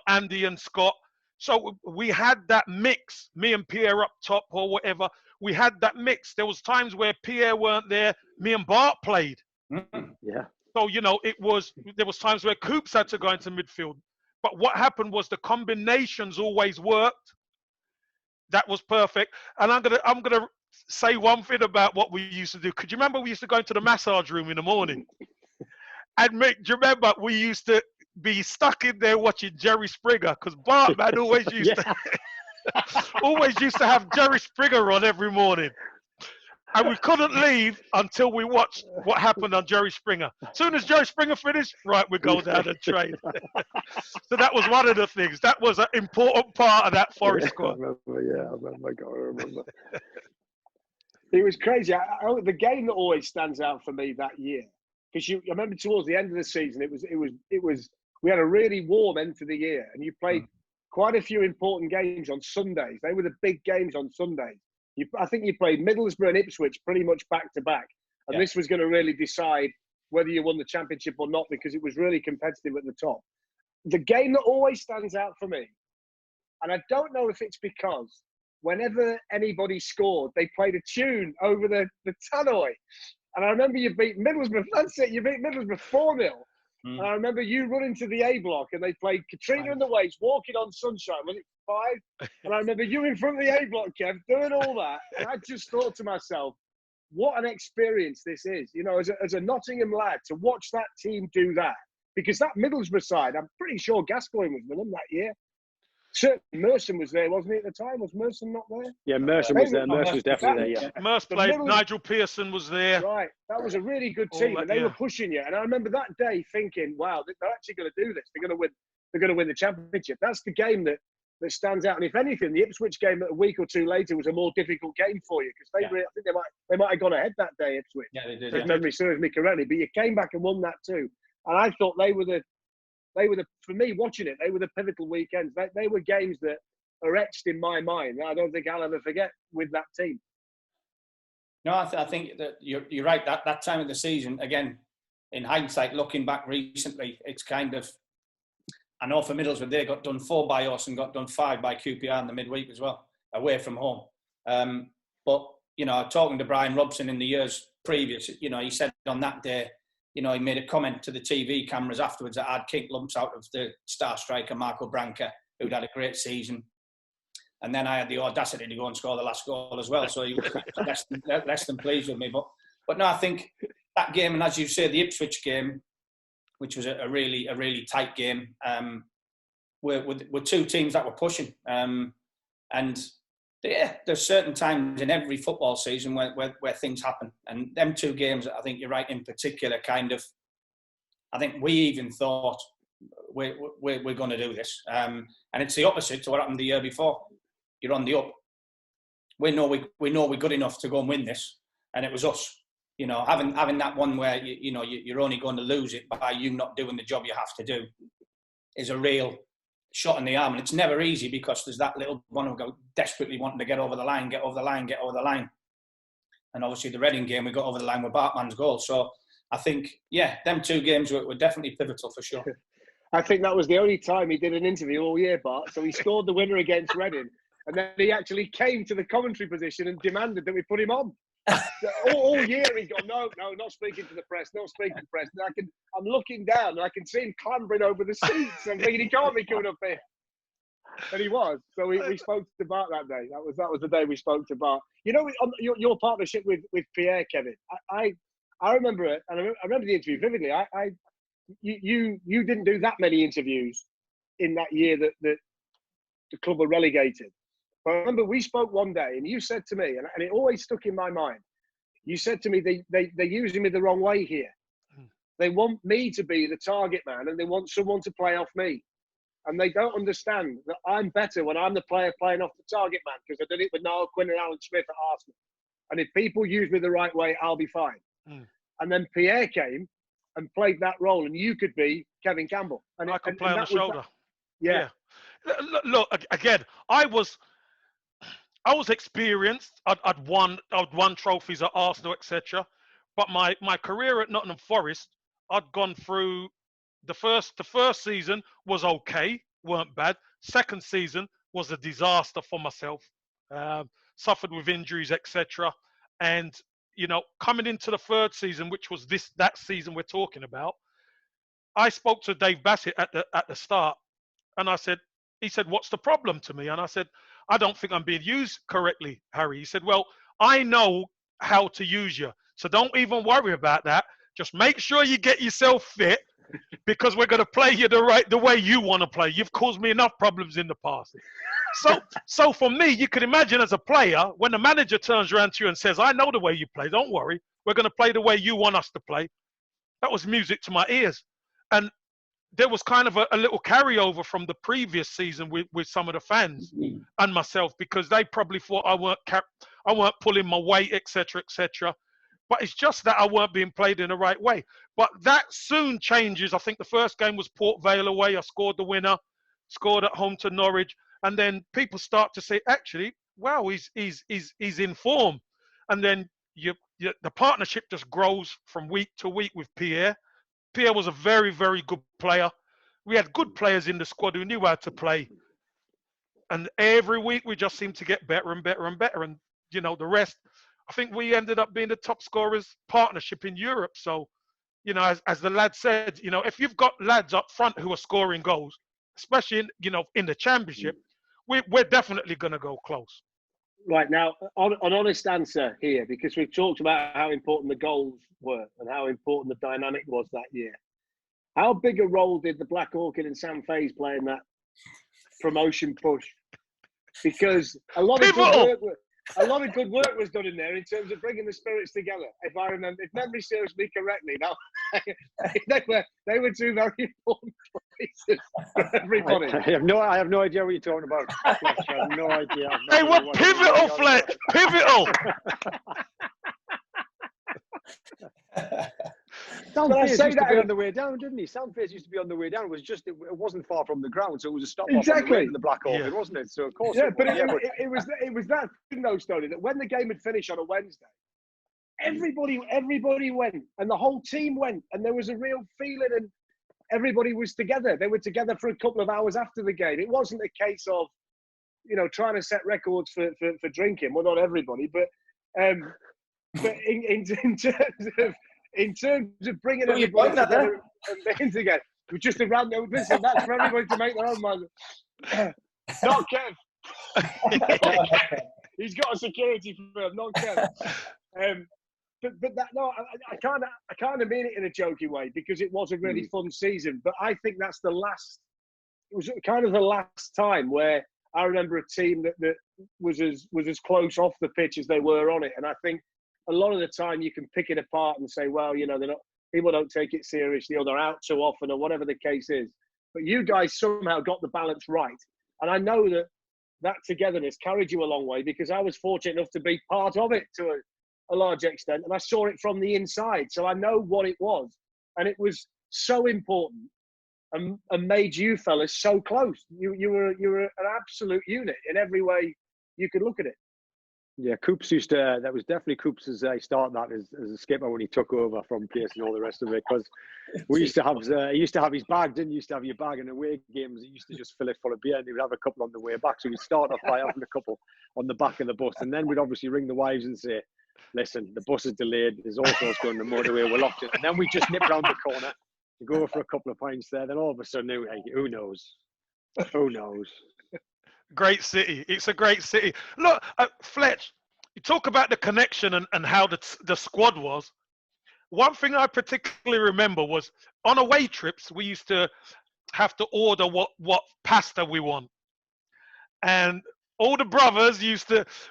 Andy and Scott. So we had that mix, me and Pierre up top or whatever. We had that mix. There was times where Pierre weren't there, me and Bart played. Yeah. So, you know, there was times where Coops had to go into midfield. But what happened was the combinations always worked. That was perfect. And I'm gonna say one thing about what we used to do. Could you remember we used to go into the massage room in the morning? And do you remember we used to be stuck in there watching Jerry Springer, because Bartman always used to have Jerry Springer on every morning. And we couldn't leave until we watched what happened on Jerry Springer. As soon as Jerry Springer finished, right, we go down and train. So that was one of the things. That was an important part of that Forest squad. I remember. It was crazy. The game that always stands out for me that year, because I remember towards the end of the season, it was we had a really warm end to the year, and you played quite a few important games on Sundays. They were the big games on Sundays. I think you played Middlesbrough and Ipswich pretty much back to back, and this was going to really decide whether you won the championship or not, because it was really competitive at the top. The game that always stands out for me, and I don't know if it's because whenever anybody scored, they played a tune over the tannoy. And I remember you beat Middlesbrough. That's it. You beat Middlesbrough 4-0. And I remember you running to the A block, and they played Katrina and the Waves, Walking on Sunshine. Was it 5? And I remember you in front of the A block, Kev, doing all that. And I just thought to myself, what an experience this is. You know, as a Nottingham lad, to watch that team do that. Because that Middlesbrough side, I'm pretty sure Gascoigne was with them that year. Certainly Merson was there, wasn't he, at the time? Was Merson not there? Yeah, Merson was there. Merson was definitely there, yeah. Merce played. Nigel Pearson was there. Right. That was a really good team, and they were pushing you. And I remember that day thinking, wow, they're actually going to do this. They're going to win they're going to win the championship. That's the game that stands out. And if anything, the Ipswich game a week or two later was a more difficult game for you because I think they might have gone ahead that day, Ipswich. Yeah, they did. If memory serves me correctly, but you came back and won that too. And I thought they were the for me watching it, they were the pivotal weekends. They were games that are etched in my mind. I don't think I'll ever forget with that team. No, I think that you're right. That time of the season, again, in hindsight, looking back recently, it's kind of, I know for Middlesbrough, they got done 4 by us and got done 5 by QPR in the midweek as well, away from home. But, talking to Brian Robson in the years previous, he said on that day, he made a comment to the TV cameras afterwards that I'd kicked lumps out of the star striker, Marco Branca, who'd had a great season. And then I had the audacity to go and score the last goal as well. So he was less than pleased with me. But no, I think that game, and as you say, the Ipswich game, which was a really tight game, were two teams that were pushing. And there's certain times in every football season where things happen. And them two games, I think you're right, in particular, kind of, I think we even thought we're going to do this. And it's the opposite to what happened the year before. You're on the up. We know we're good enough to go and win this, and it was us. Having that one where you're only going to lose it by you not doing the job you have to do is a real shot in the arm, and it's never easy because there's that little one who go desperately wanting to get over the line. And obviously the Reading game, we got over the line with Bartman's goal. So I think, them two games were definitely pivotal for sure. I think that was the only time he did an interview all year, Bart. So he scored the winner against Reading. And then he actually came to the commentary position and demanded that we put him on. all year he'd go, no, not speaking to the press, not speaking to the press. And I'm looking down and I can see him clambering over the seats. I'm thinking he can't be coming up here. And he was. So we spoke to Bart that day. That was the day we spoke to Bart. On your partnership with Pierre, Kevin, I remember it, and I remember the interview vividly. You didn't do that many interviews in that year that the club were relegated. But I remember we spoke one day and you said to me, and it always stuck in my mind, you said to me, they're using me the wrong way here. They want me to be the target man and they want someone to play off me. And they don't understand that I'm better when I'm the player playing off the target man, because I did it with Niall Quinn and Alan Smith at Arsenal. And if people use me the right way, I'll be fine. And then Pierre came and played that role, and you could be Kevin Campbell. And I could play on the shoulder. Yeah. Look, again, I was experienced. I'd won trophies at Arsenal, etc. But my career at Nottingham Forest, I'd gone through the first season was okay, weren't bad. Second season was a disaster for myself. Suffered with injuries, etc. And coming into the third season, which was that season we're talking about, I spoke to Dave Bassett at the start, and he said, "What's the problem to me?" And I said, "I don't think I'm being used correctly, Harry." He said, "Well, I know how to use you, so don't even worry about that. Just make sure you get yourself fit, because we're going to play you the way you want to play. You've caused me enough problems in the past." So for me, you can imagine as a player, when the manager turns around to you and says, "I know the way you play, don't worry, we're going to play the way you want us to play," that was music to my ears. And there was kind of a little carryover from the previous season with some of the fans and myself, because they probably thought I weren't pulling my weight, etc., etc. But it's just that I weren't being played in the right way. But that soon changes. I think the first game was Port Vale away. I scored the winner, scored at home to Norwich. And then people start to say, actually, wow, he's in form. And then the partnership just grows from week to week with Pierre. Pierre was a very, very good player. We had good players in the squad who knew how to play. And every week we just seemed to get better and better and better. And, the rest, I think we ended up being the top scorers partnership in Europe. So, as the lad said, if you've got lads up front who are scoring goals, especially in the championship, we're definitely going to go close. Right, now, an honest answer here, because we've talked about how important the goals were and how important the dynamic was that year. How big a role did the Black Orchid and Sam Faze play in that promotion push? Because a lot of good work a lot of good work was done in there in terms of bringing the spirits together. If memory serves me correctly, now they were two very important places for everybody. I have no idea what you're talking about. Fletch, I have no idea. They were pivotal, Fletch. Pivotal. Soundface used to be on the way down, didn't he? Soundface used to be on the way down. It wasn't far from the ground, so it was a stop off on the way in the Black Orchid, wasn't it? So of course, it was that thing though, Stoney, that when the game had finished on a Wednesday, everybody went, and the whole team went, and there was a real feeling, and everybody was together. They were together for a couple of hours after the game. It wasn't a case of, trying to set records for drinking. Well, not everybody, but in terms of bringing everybody together and being together, just a random. Listen, that's for everybody to make their own mind. Not Kev. He's got a security firm, not Kev. But that, no, I kind of mean it in a joking way, because it was a really fun season. But I think that's the last. It was kind of the last time where I remember a team that was as close off the pitch as they were on it, and I think a lot of the time you can pick it apart and say, well, they're not, people don't take it seriously, or they're out too often, or whatever the case is. But you guys somehow got the balance right. And I know that togetherness carried you a long way, because I was fortunate enough to be part of it to a large extent. And I saw it from the inside. So I know what it was. And it was so important and made you fellas so close. You were an absolute unit in every way you could look at it. Yeah, Coops that was definitely Coops as I started that as a skipper when he took over from Pierce and all the rest of it, because he used to have his bag, didn't you? Used to have your bag in away games. He used to just fill it full of beer, and he would have a couple on the way back. So we'd start off by having a couple on the back of the bus, and then we'd obviously ring the wives and say, listen, the bus is delayed, there's all sorts going on the motorway, we're locked in. And then we just nip round the corner and go for a couple of pints there. Then all of a sudden, who knows? Who knows? Great city. It's a great city. Look, Fletch, you talk about the connection and how the squad was. One thing I particularly remember was on away trips, we used to have to order what pasta we want. And all the brothers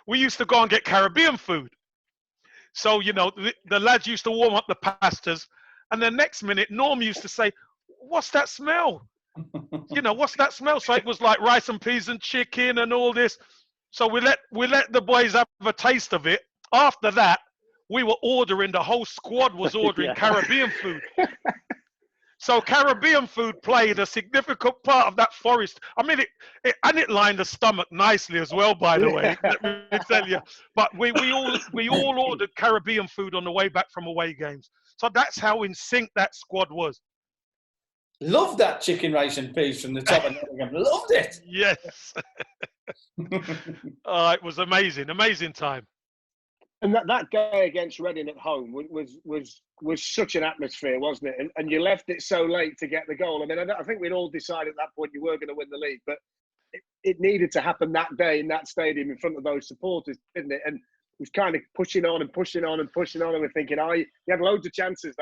we used to go and get Caribbean food. So, the lads used to warm up the pastas. And the next minute, Norm used to say, what's that smell? What's that smell? So it was like rice and peas and chicken and all this. So we let the boys have a taste of it. After that, we were ordering. The whole squad was ordering Caribbean food. So Caribbean food played a significant part of that Forest. I mean, it lined the stomach nicely as well, by the way. Let me tell you. But we all ordered Caribbean food on the way back from away games. So that's how in sync that squad was. Loved that chicken, rice and peas from the top of Nottingham. Loved it. Yes. It was amazing time. And that day against Reading at home was such an atmosphere, wasn't it? And you left it so late to get the goal. I mean, I think we'd all decided at that point you were going to win the league, but it needed to happen that day in that stadium in front of those supporters, didn't it? And it was kind of pushing on and pushing on and pushing on, and we're thinking, you had loads of chances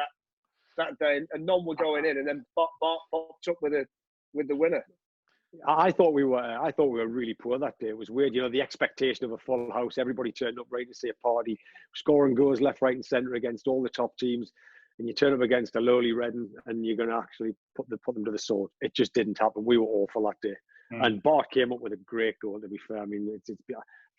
that day, and none were going in, and then Bart popped up with the winner. I thought we were really poor that day. It was weird, the expectation of a full house. Everybody turned up ready to see a party, scoring goals left, right, and centre against all the top teams. And you turn up against a lowly Reading, and you're going to actually put them to the sword. It just didn't happen. We were awful that day. And Bart came up with a great goal. To be fair, I mean,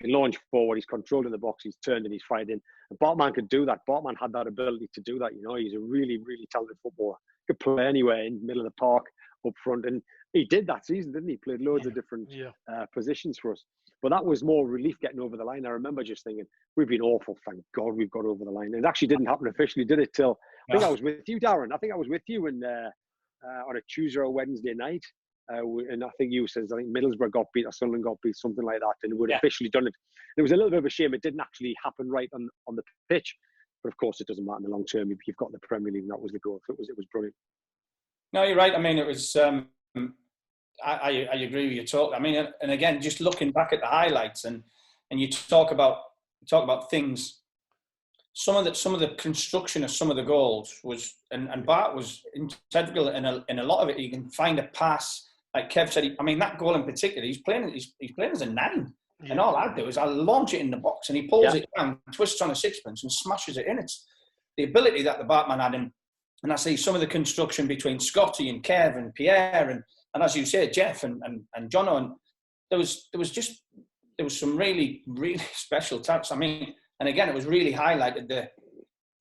he launched forward, he's controlled in the box, he's turned and he's fired in. And Bartman could do that. Bartman had that ability to do that. He's a really, really talented footballer. Could play anywhere in the middle of the park, up front, and he did that season, didn't he? Played loads of different positions for us. But that was more relief getting over the line. I remember just thinking, we've been awful. Thank God we've got over the line. And it actually didn't happen officially, did it? Till I think I was with you, Darren. I think I was with you on a Tuesday or Wednesday night. And I think you said, I think Middlesbrough got beat or Sunderland got beat, something like that. And we'd officially done it. It was a little bit of a shame it didn't actually happen right on the pitch. But of course, it doesn't matter in the long term. You've got the Premier League, and that was the goal. It was brilliant. No, you're right. I mean, it was. I agree with your talk. I mean, and again, just looking back at the highlights, and you talk about things. Some of the construction of some of the goals was, and Bart was integral in a lot of it. You can find a pass, like Kev said. I mean, that goal in particular, he's playing as a 9. Yeah. And all I do is I launch it in the box, and he pulls it down, twists on a sixpence, and smashes it in. It's the ability that the Batman had, and I see some of the construction between Scotty and Kev and Pierre, and as you say, Jeff and Jono, and there was some really, really special touch. I mean, and again, it was really highlighted the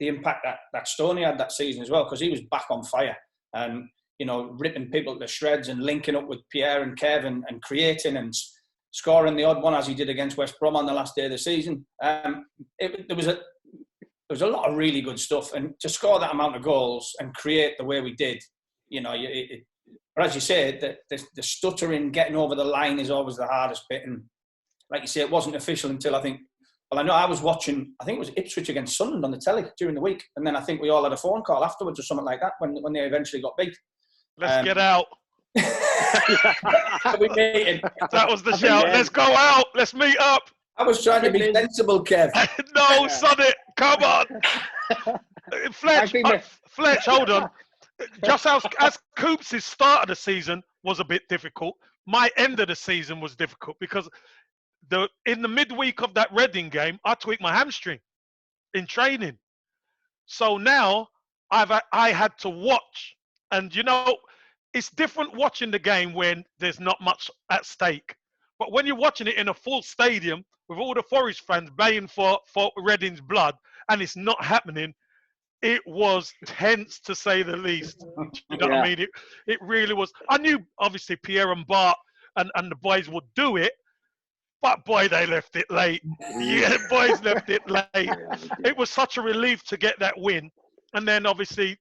impact that Stoney had that season as well, because he was back on fire and, you know, ripping people to shreds and linking up with Pierre and Kev and creating and scoring the odd one as he did against West Brom on the last day of the season. There was a lot of really good stuff, and to score that amount of goals and create the way we did, you know, but as you say, the stuttering, getting over the line is always the hardest bit. And like you say, it wasn't official until I know I was watching, I think it was Ipswich against Sunderland on the telly during the week, and then I think we all had a phone call afterwards or something like that when they eventually got beat. Let's get out. We meeting. That was the shout. Let's go out. Let's meet up. I was trying to be sensible, Kev. No, son it. Come on. Fletch, hold on. Just as Coops' start of the season was a bit difficult, my end of the season was difficult because in the midweek of that Reading game, I tweaked my hamstring in training. So now I had to watch. And, you know, it's different watching the game when there's not much at stake. But when you're watching it in a full stadium with all the Forest fans baying for Reading's blood and it's not happening, it was tense to say the least. You know what I mean? It really was. I knew, obviously, Pierre and Bart and the boys would do it, but boy, they left it late. Yeah, the boys left it late. It was such a relief to get that win. And then, obviously,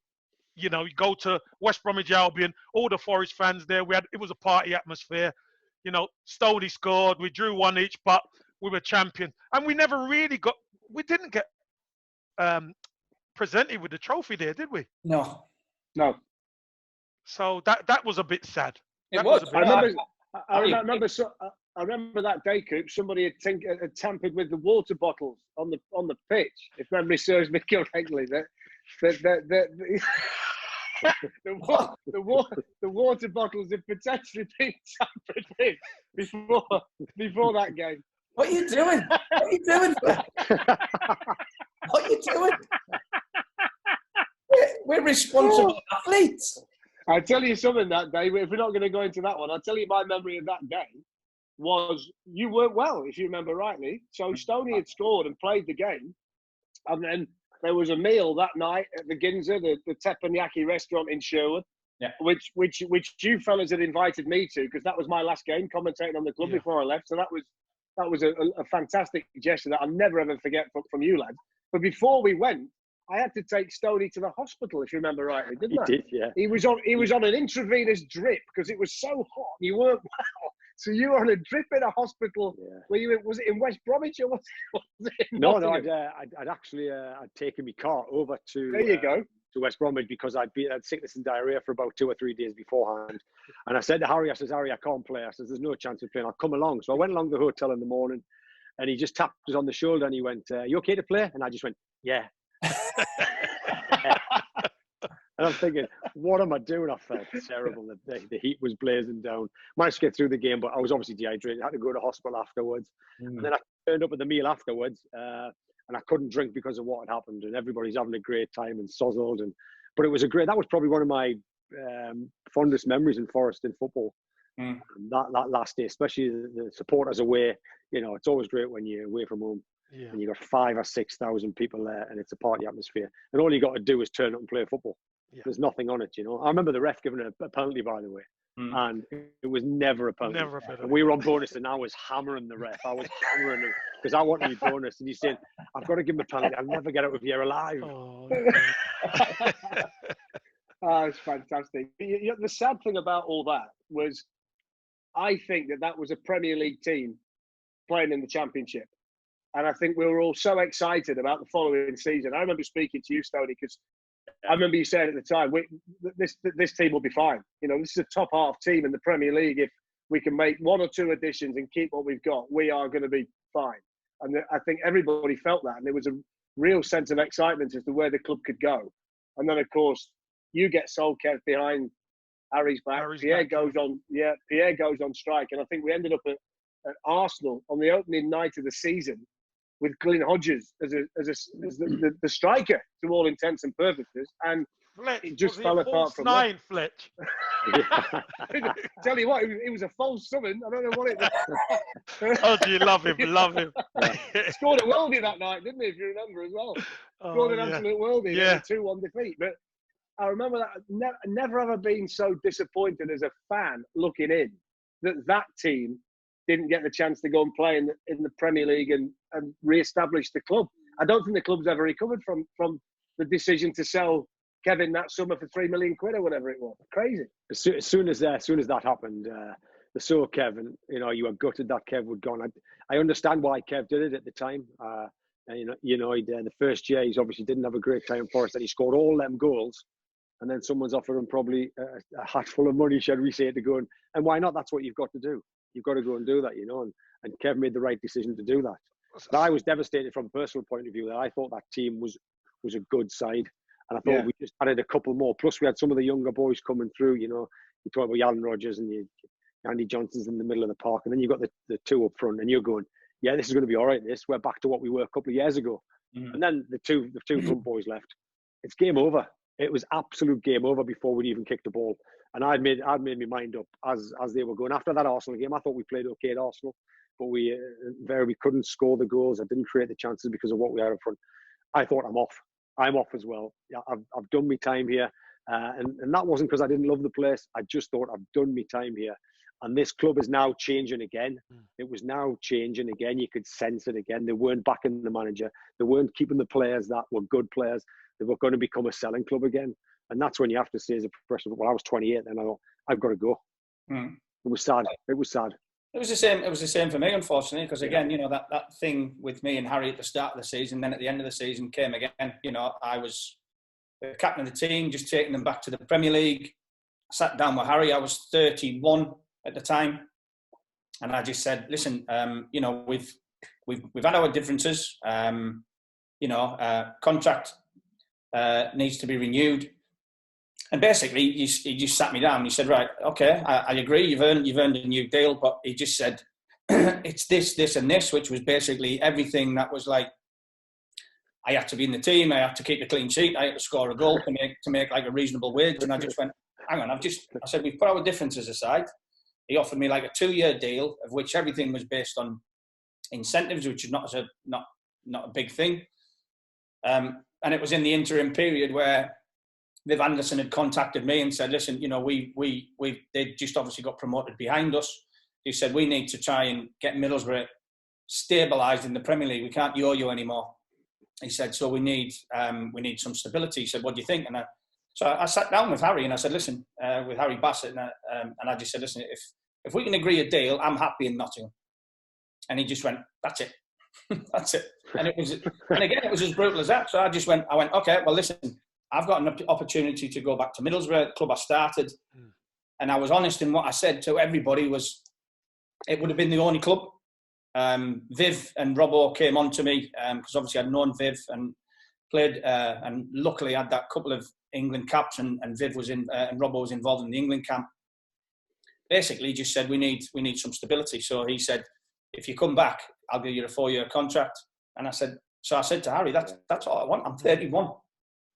you know, you go to West Bromwich Albion, all the Forest fans there. It was a party atmosphere. You know, Stoney scored. We drew one each, but we were champions. And we didn't get presented with the trophy there, did we? No. So that was a bit sad. It was. I remember that day, Coop. Somebody had tampered with the water bottles on the pitch. If memory serves me correctly, the water bottles had potentially been tampered with before that game. What are you doing? What are you doing? We're responsible athletes. I'll tell you something that day, if we're not going to go into that one, I'll tell you my memory of that day was you weren't well, if you remember rightly. So Stoney had scored and played the game. And then there was a meal that night at the Ginza, the teppanyaki restaurant in Sherwood, which you fellas had invited me to, because that was my last game commentating on the club before I left. So that was a fantastic gesture that I'll never ever forget from you lads. But before we went, I had to take Stoney to the hospital, if you remember rightly, didn't I? He did, yeah. He was on an intravenous drip because it was so hot. You weren't well. So you were on a drip in a hospital. Yeah. Was it in West Bromwich or was it in Nottingham? No, I'd actually taken my car over to there you go. To West Bromwich because I'd had sickness and diarrhea for about 2 or 3 days beforehand. And I said to Harry, Harry, I can't play. I said, there's no chance of playing. I'll come along. So I went along to the hotel in the morning and he just tapped us on the shoulder and he went, you okay to play? And I just went, yeah. And I'm thinking, what am I doing? I felt terrible. The heat was blazing down. Managed to get through the game, but I was obviously dehydrated. I had to go to hospital afterwards. And then I turned up at the meal afterwards, and I couldn't drink because of what had happened. And everybody's having a great time and sozzled. But it was that was probably one of my fondest memories in Forest in football. That last day, especially the supporters away. You know, it's always great when you're away from home. Yeah. And you've got 5,000 or 6,000 people there and it's a party atmosphere. And all you got to do is turn up and play football. Yeah. There's nothing on it, you know. I remember the ref giving a penalty, by the way. And it was never a penalty. Never a penalty. And we were on bonus and I was hammering the ref. I was hammering him because I wanted to be bonus. And he said, I've got to give him a penalty. I'll never get out of here alive. Oh, it's fantastic. The sad thing about all that was I think that was a Premier League team playing in the Championship. And I think we were all so excited about the following season. I remember speaking to you, Stoney, because I remember you saying at the time, this team will be fine. You know, this is a top half team in the Premier League. If we can make 1 or 2 additions and keep what we've got, we are going to be fine. And I think everybody felt that. And there was a real sense of excitement as to where the club could go. And then, of course, you get sold, Kev, behind Harry's back. Pierre goes on strike. And I think we ended up at at Arsenal on the opening night of the season with Glyn Hodges as the striker to all intents and purposes, and Fletch, it just was fell he a apart false from nine, Fletch? there. Tell you what, it was a false summon. I don't know what it was. Oh, do you love him? Love him. Scored a worldie that night, didn't he? If you remember as well. Scored an absolute worldie. Yeah. A 2-1 defeat. But I remember that. Never ever been so disappointed as a fan looking in that team didn't get the chance to go and play in the Premier League and re-establish the club. I don't think the club's ever recovered from the decision to sell Kevin that summer for £3 million or whatever it was. Crazy. As soon as that happened, the saw Kevin. You were gutted that Kev would gone. I understand why Kev did it at the time. And, the first year he's obviously didn't have a great time for us. And he scored all them goals, and then someone's offered him probably a hatful of money, shall we say, to go and why not? That's what you've got to do. You've got to go and do that, And Kev made the right decision to do that. But I was devastated from a personal point of view that I thought that team was a good side. And I thought we just added a couple more. Plus, we had some of the younger boys coming through. You talk about Alan Rodgers and Andy Johnson's in the middle of the park. And then you've got the two up front. And you're going, yeah, this is going to be all right. We're back to what we were a couple of years ago. Mm-hmm. And then the two front boys left. It's game over. It was absolute game over before we'd even kicked the ball. And I'd made my mind up as they were going. After that Arsenal game, I thought we played okay at Arsenal. But we couldn't score the goals. I didn't create the chances because of what we had up front. I thought I'm off. I'm off as well. Yeah, I've done my time here, and that wasn't because I didn't love the place. I just thought I've done my time here, and this club is now changing again. It was now changing again. You could sense it again. They weren't backing the manager. They weren't keeping the players that were good players. They were going to become a selling club again, and that's when you have to say as a professional. Well, I was 28 then. I thought I've got to go. It was sad. It was sad. It was the same. It was the same for me, unfortunately, because again, that thing with me and Harry at the start of the season, then at the end of the season came again. I was the captain of the team, just taking them back to the Premier League. I sat down with Harry. I was 31 at the time, and I just said, "Listen, we've had our differences. Contract needs to be renewed." And basically, he just sat me down and he said, right, okay, I agree, you've earned a new deal, but he just said, it's this and this, which was basically everything that was like, I had to be in the team, I had to keep a clean sheet, I had to score a goal to make like a reasonable wage. And I just went, hang on, I said, we've put our differences aside. He offered me like a 2-year deal, of which everything was based on incentives, which is not a big thing. And it was in the interim period where Viv Anderson had contacted me and said, listen, they just obviously got promoted behind us. He said, we need to try and get Middlesbrough stabilised in the Premier League. We can't yo-yo anymore. He said, so we need some stability. He said, what do you think? So I sat down with Harry and I said, listen, with Harry Bassett, and I just said, listen, if we can agree a deal, I'm happy in Nottingham. And he just went, that's it. That's it. And it was as brutal as that. So I went, okay, well, listen, I've got an opportunity to go back to Middlesbrough, the club I started. And I was honest in what I said to everybody was it would have been the only club. Viv and Robbo came on to me because obviously I'd known Viv and played and luckily had that couple of England caps and Viv was and Robbo was involved in the England camp. Basically, he just said, we need some stability. So he said, if you come back, I'll give you a 4-year contract. And I said to Harry, that's all I want. I'm 31.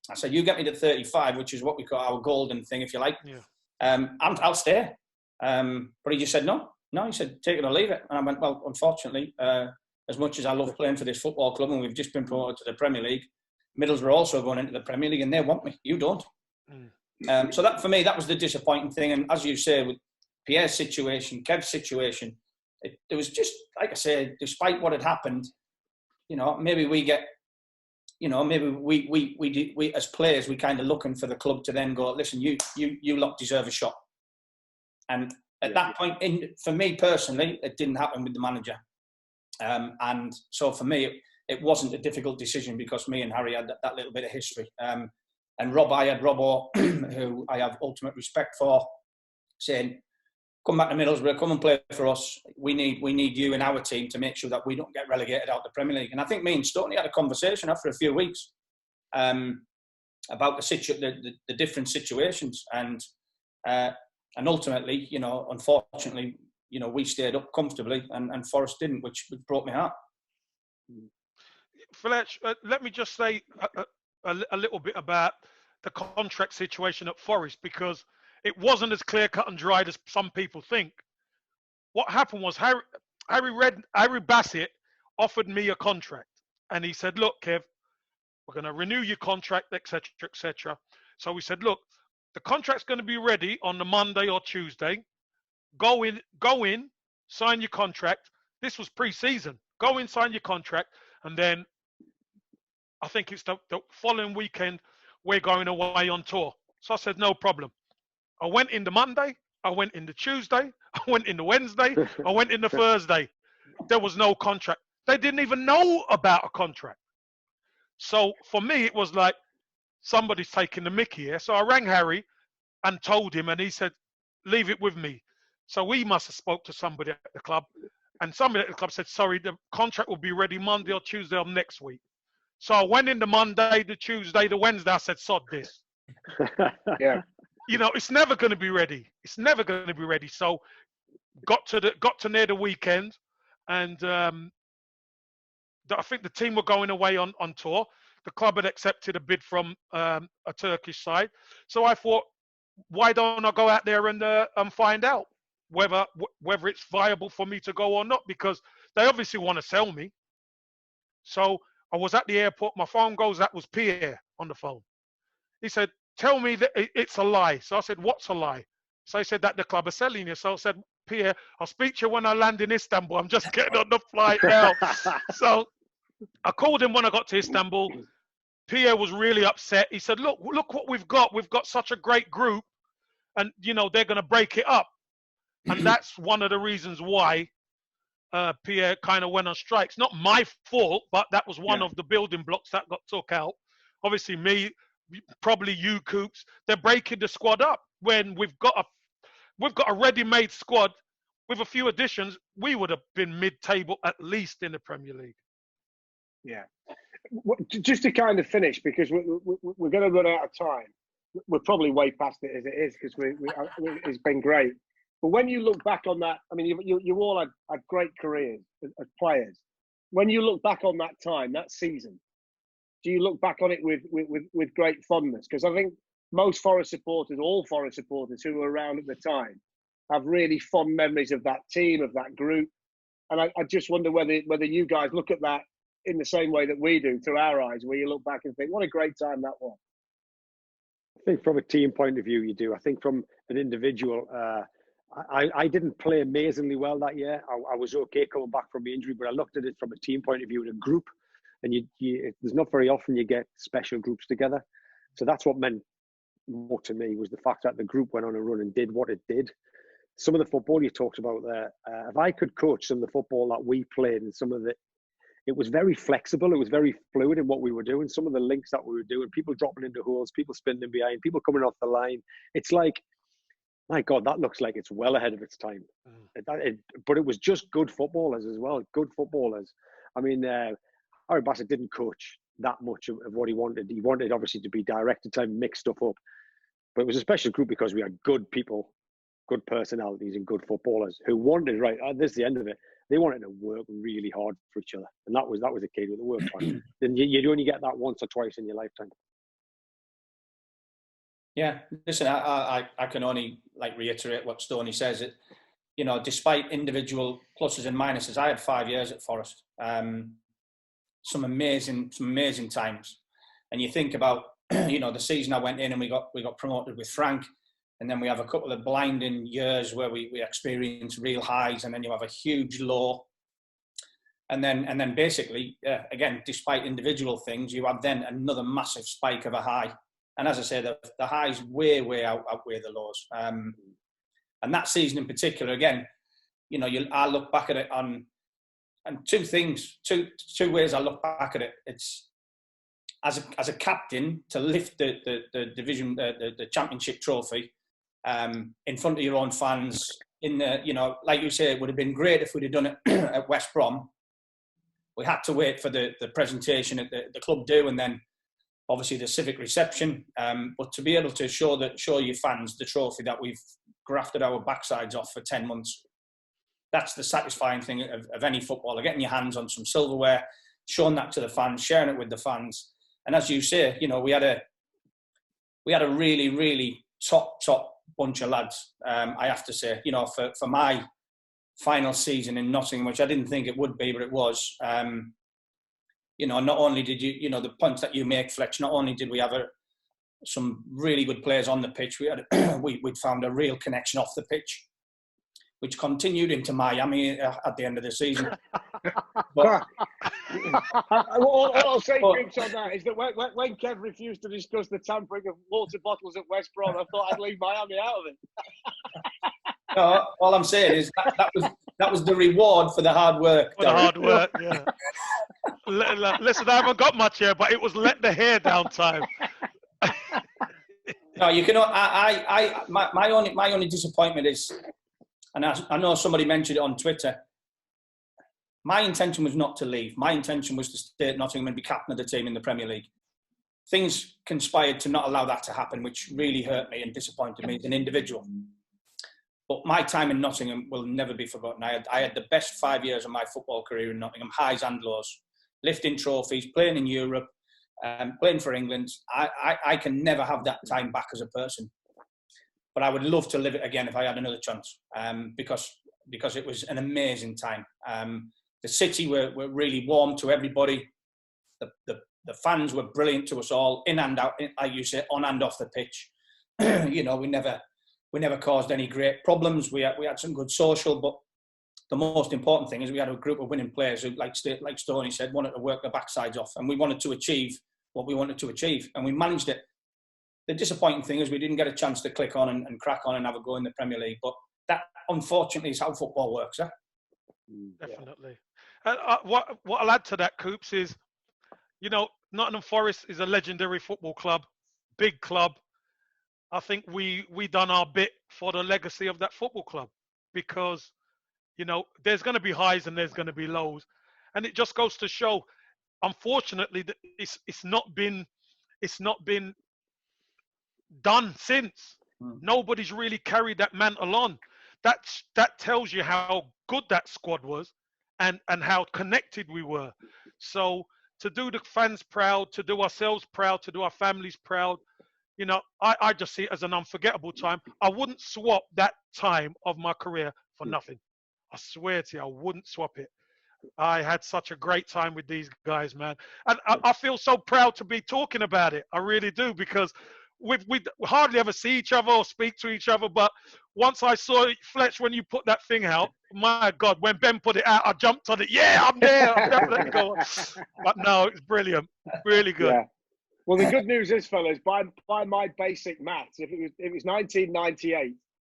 I said, you get me to 35, which is what we call our golden thing, if you like. Yeah. I'll stay. But he just said, no. He said, take it or leave it. And I went, well, unfortunately, as much as I love playing for this football club and we've just been promoted to the Premier League, Middlesbrough also going into the Premier League and they want me. You don't. So that, for me, that was the disappointing thing. And as you say, with Pierre's situation, Kev's situation, it was just, like I say, despite what had happened, maybe we get, maybe we as players, we kind of looking for the club to then go, listen, you lot deserve a shot. And at that point, for me personally, it didn't happen with the manager. And so for me, it wasn't a difficult decision because me and Harry had that little bit of history. And I had Robbo, who I have ultimate respect for, saying, come back to Middlesbrough, come and play for us. We need you in our team to make sure that we don't get relegated out of the Premier League. And I think me and Stoney had a conversation after a few weeks about the different situations. And ultimately, unfortunately, you know, we stayed up comfortably and Forest didn't, which broke my heart. Fletch, let me just say a little bit about the contract situation at Forest, because it wasn't as clear-cut and dried as some people think. What happened was Harry Bassett offered me a contract, and he said, "Look, Kev, we're going to renew your contract, etc., etc." So we said, "Look, the contract's going to be ready on the Monday or Tuesday. Go in, sign your contract." This was pre-season. Go in, sign your contract, and then I think it's the following weekend we're going away on tour. So I said, no problem. I went in the Monday, I went in the Tuesday, I went in the Wednesday, I went in the Thursday. There was no contract. They didn't even know about a contract. So for me, it was like somebody's taking the mickey here. So I rang Harry and told him, and he said, leave it with me. So we must have spoke to somebody at the club, and somebody at the club said, sorry, the contract will be ready Monday or Tuesday of next week. So I went in the Monday, the Tuesday, the Wednesday. I said, sod this. Yeah. You know, it's never going to be ready. It's never going to be ready. So got to near the weekend, and I think the team were going away on tour. The club had accepted a bid from a Turkish side. So I thought, why don't I go out there and find out whether it's viable for me to go or not? Because they obviously want to sell me. So I was at the airport. My phone goes. That was Pierre on the phone. He said, tell me that it's a lie. So I said, what's a lie? So he said that the club are selling you. So I said, Pierre, I'll speak to you when I land in Istanbul. I'm just getting on the flight now. So I called him when I got to Istanbul. Pierre was really upset. He said, look what we've got. We've got such a great group, and, you know, they're going to break it up. And that's one of the reasons why Pierre kind of went on strike. It's not my fault, but that was one of the building blocks that got took out. Obviously, me, probably you, Coops. They're breaking the squad up. When we've got a ready-made squad with a few additions, we would have been mid-table at least in the Premier League. Yeah. Just to kind of finish, because we're going to run out of time. We're probably way past it as it is, because it's been great. But when you look back on that, I mean, you all had great careers as players. When you look back on that time, that season, do you look back on it with great fondness? Because I think most Forest supporters, all Forest supporters who were around at the time, have really fond memories of that team, of that group. And I just wonder whether you guys look at that in the same way that we do, through our eyes, where you look back and think, what a great time that was. I think from a team point of view, you do. I think from an individual, I didn't play amazingly well that year. I was okay coming back from the injury, but I looked at it from a team point of view in a group. And there's not very often you get special groups together. So that's what meant more to me, was the fact that the group went on a run and did what it did. Some of the football you talked about there, if I could coach some of the football that we played, and some of it was very flexible. It was very fluid in what we were doing. Some of the links that we were doing, people dropping into holes, people spinning behind, people coming off the line. It's like, my God, that looks like it's well ahead of its time. But it was just good footballers as well. Good footballers. I mean, Harry Bassett didn't coach that much of what he wanted. He wanted, obviously, to be direct and to mix stuff up. But it was a special group because we had good people, good personalities, and good footballers who wanted, right, this is the end of it. They wanted to work really hard for each other. And that was the key with the work hard. And you only get that once or twice in your lifetime. Yeah, listen, I can only reiterate what Stoney says. It, you know, despite individual pluses and minuses, I had 5 years at Forest. Some amazing times. And you think about, you know, the season I went in and we got promoted with Frank, and then we have a couple of blinding years where we experience real highs, and then you have a huge low. And then basically, again, despite individual things, you have then another massive spike of a high. And as I say, the highs way outweigh the lows. And that season in particular, again, you know, I look back at it and two ways I look back at it. It's as a captain to lift the division, the championship trophy in front of your own fans. In the, you know, like you say, it would have been great if we'd have done it at West Brom. We had to wait for the presentation at the club do, and then obviously the civic reception. But to be able to show your fans the trophy that we've grafted our backsides off for 10 months, that's the satisfying thing of any footballer, getting your hands on some silverware, showing that to the fans, sharing it with the fans. And as you say, you know, we had a really, really top bunch of lads, I have to say. You know, for my final season in Nottingham, which I didn't think it would be, but it was, you know, not only did you know, the points that you make, Fletch, not only did we have some really good players on the pitch, we'd found a real connection off the pitch, which continued into Miami at the end of the season. But, all I'll say, Coops, on that is that when Kev refused to discuss the tampering of water bottles at West Brom, I thought I'd leave Miami out of it. No, all I'm saying is that was the reward for the hard work. For the hard work, yeah. Listen, I haven't got much here, but it was let the hair down time. No, you can. My only disappointment is, and I know somebody mentioned it on Twitter. My intention was not to leave. My intention was to stay at Nottingham and be captain of the team in the Premier League. Things conspired to not allow that to happen, which really hurt me and disappointed me as an individual. But my time in Nottingham will never be forgotten. I had the best 5 years of my football career in Nottingham, highs and lows, lifting trophies, playing in Europe, playing for England. I can never have that time back as a person. But I would love to live it again if I had another chance, because it was an amazing time. The city were really warm to everybody. The fans were brilliant to us all, in and out, like you say, on and off the pitch. You know, we never caused any great problems. We had some good social, but the most important thing is we had a group of winning players who, like Stoney said, wanted to work their backsides off, and we wanted to achieve what we wanted to achieve, and we managed it. The disappointing thing is we didn't get a chance to click on and crack on and have a go in the Premier League, but that, unfortunately, is how football works. Definitely. What I'll add to that, Coops, is, you know, Nottingham Forest is a legendary football club, big club. I think we done our bit for the legacy of that football club, because, you know, there's going to be highs and there's going to be lows, and it just goes to show, unfortunately, that it's not been done since. Nobody's really carried that mantle on. That tells you how good that squad was, and how connected we were. So to do the fans proud, to do ourselves proud, to do our families proud, you know, I just see it as an unforgettable time. I wouldn't swap that time of my career for nothing. I swear to you, I wouldn't swap it. I had such a great time with these guys, man. And I feel so proud to be talking about it. I really do, because we hardly ever see each other or speak to each other. But once I saw it, Fletch, when you put that thing out, my God, when Ben put it out, I jumped on it. Yeah, I'm there. I'm definitely going. But no, it's brilliant. Really good. Yeah. Well, the good news is, fellas, by my basic maths, if it was 1998,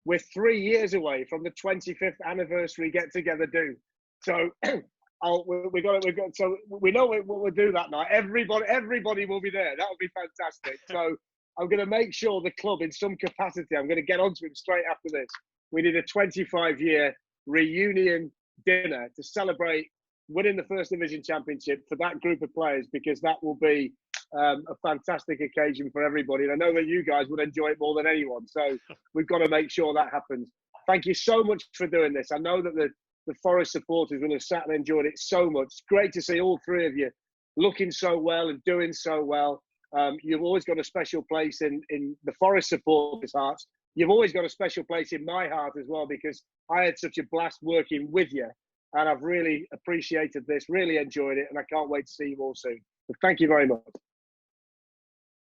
we're 3 years away from the 25th anniversary get-together do. So we got. So we know we'll do that night. Everybody will be there. That would be fantastic. So I'm going to make sure the club, in some capacity, I'm going to get onto him straight after this. We need a 25-year reunion dinner to celebrate winning the First Division Championship for that group of players, because that will be a fantastic occasion for everybody. And I know that you guys would enjoy it more than anyone. So we've got to make sure that happens. Thank you so much for doing this. I know that the Forest supporters will have sat and enjoyed it so much. It's great to see all three of you looking so well and doing so well. You've always got a special place in the Forest supporters' hearts. You've always got a special place in my heart as well, because I had such a blast working with you, and I've really appreciated this, really enjoyed it, and I can't wait to see you all soon. So thank you very much.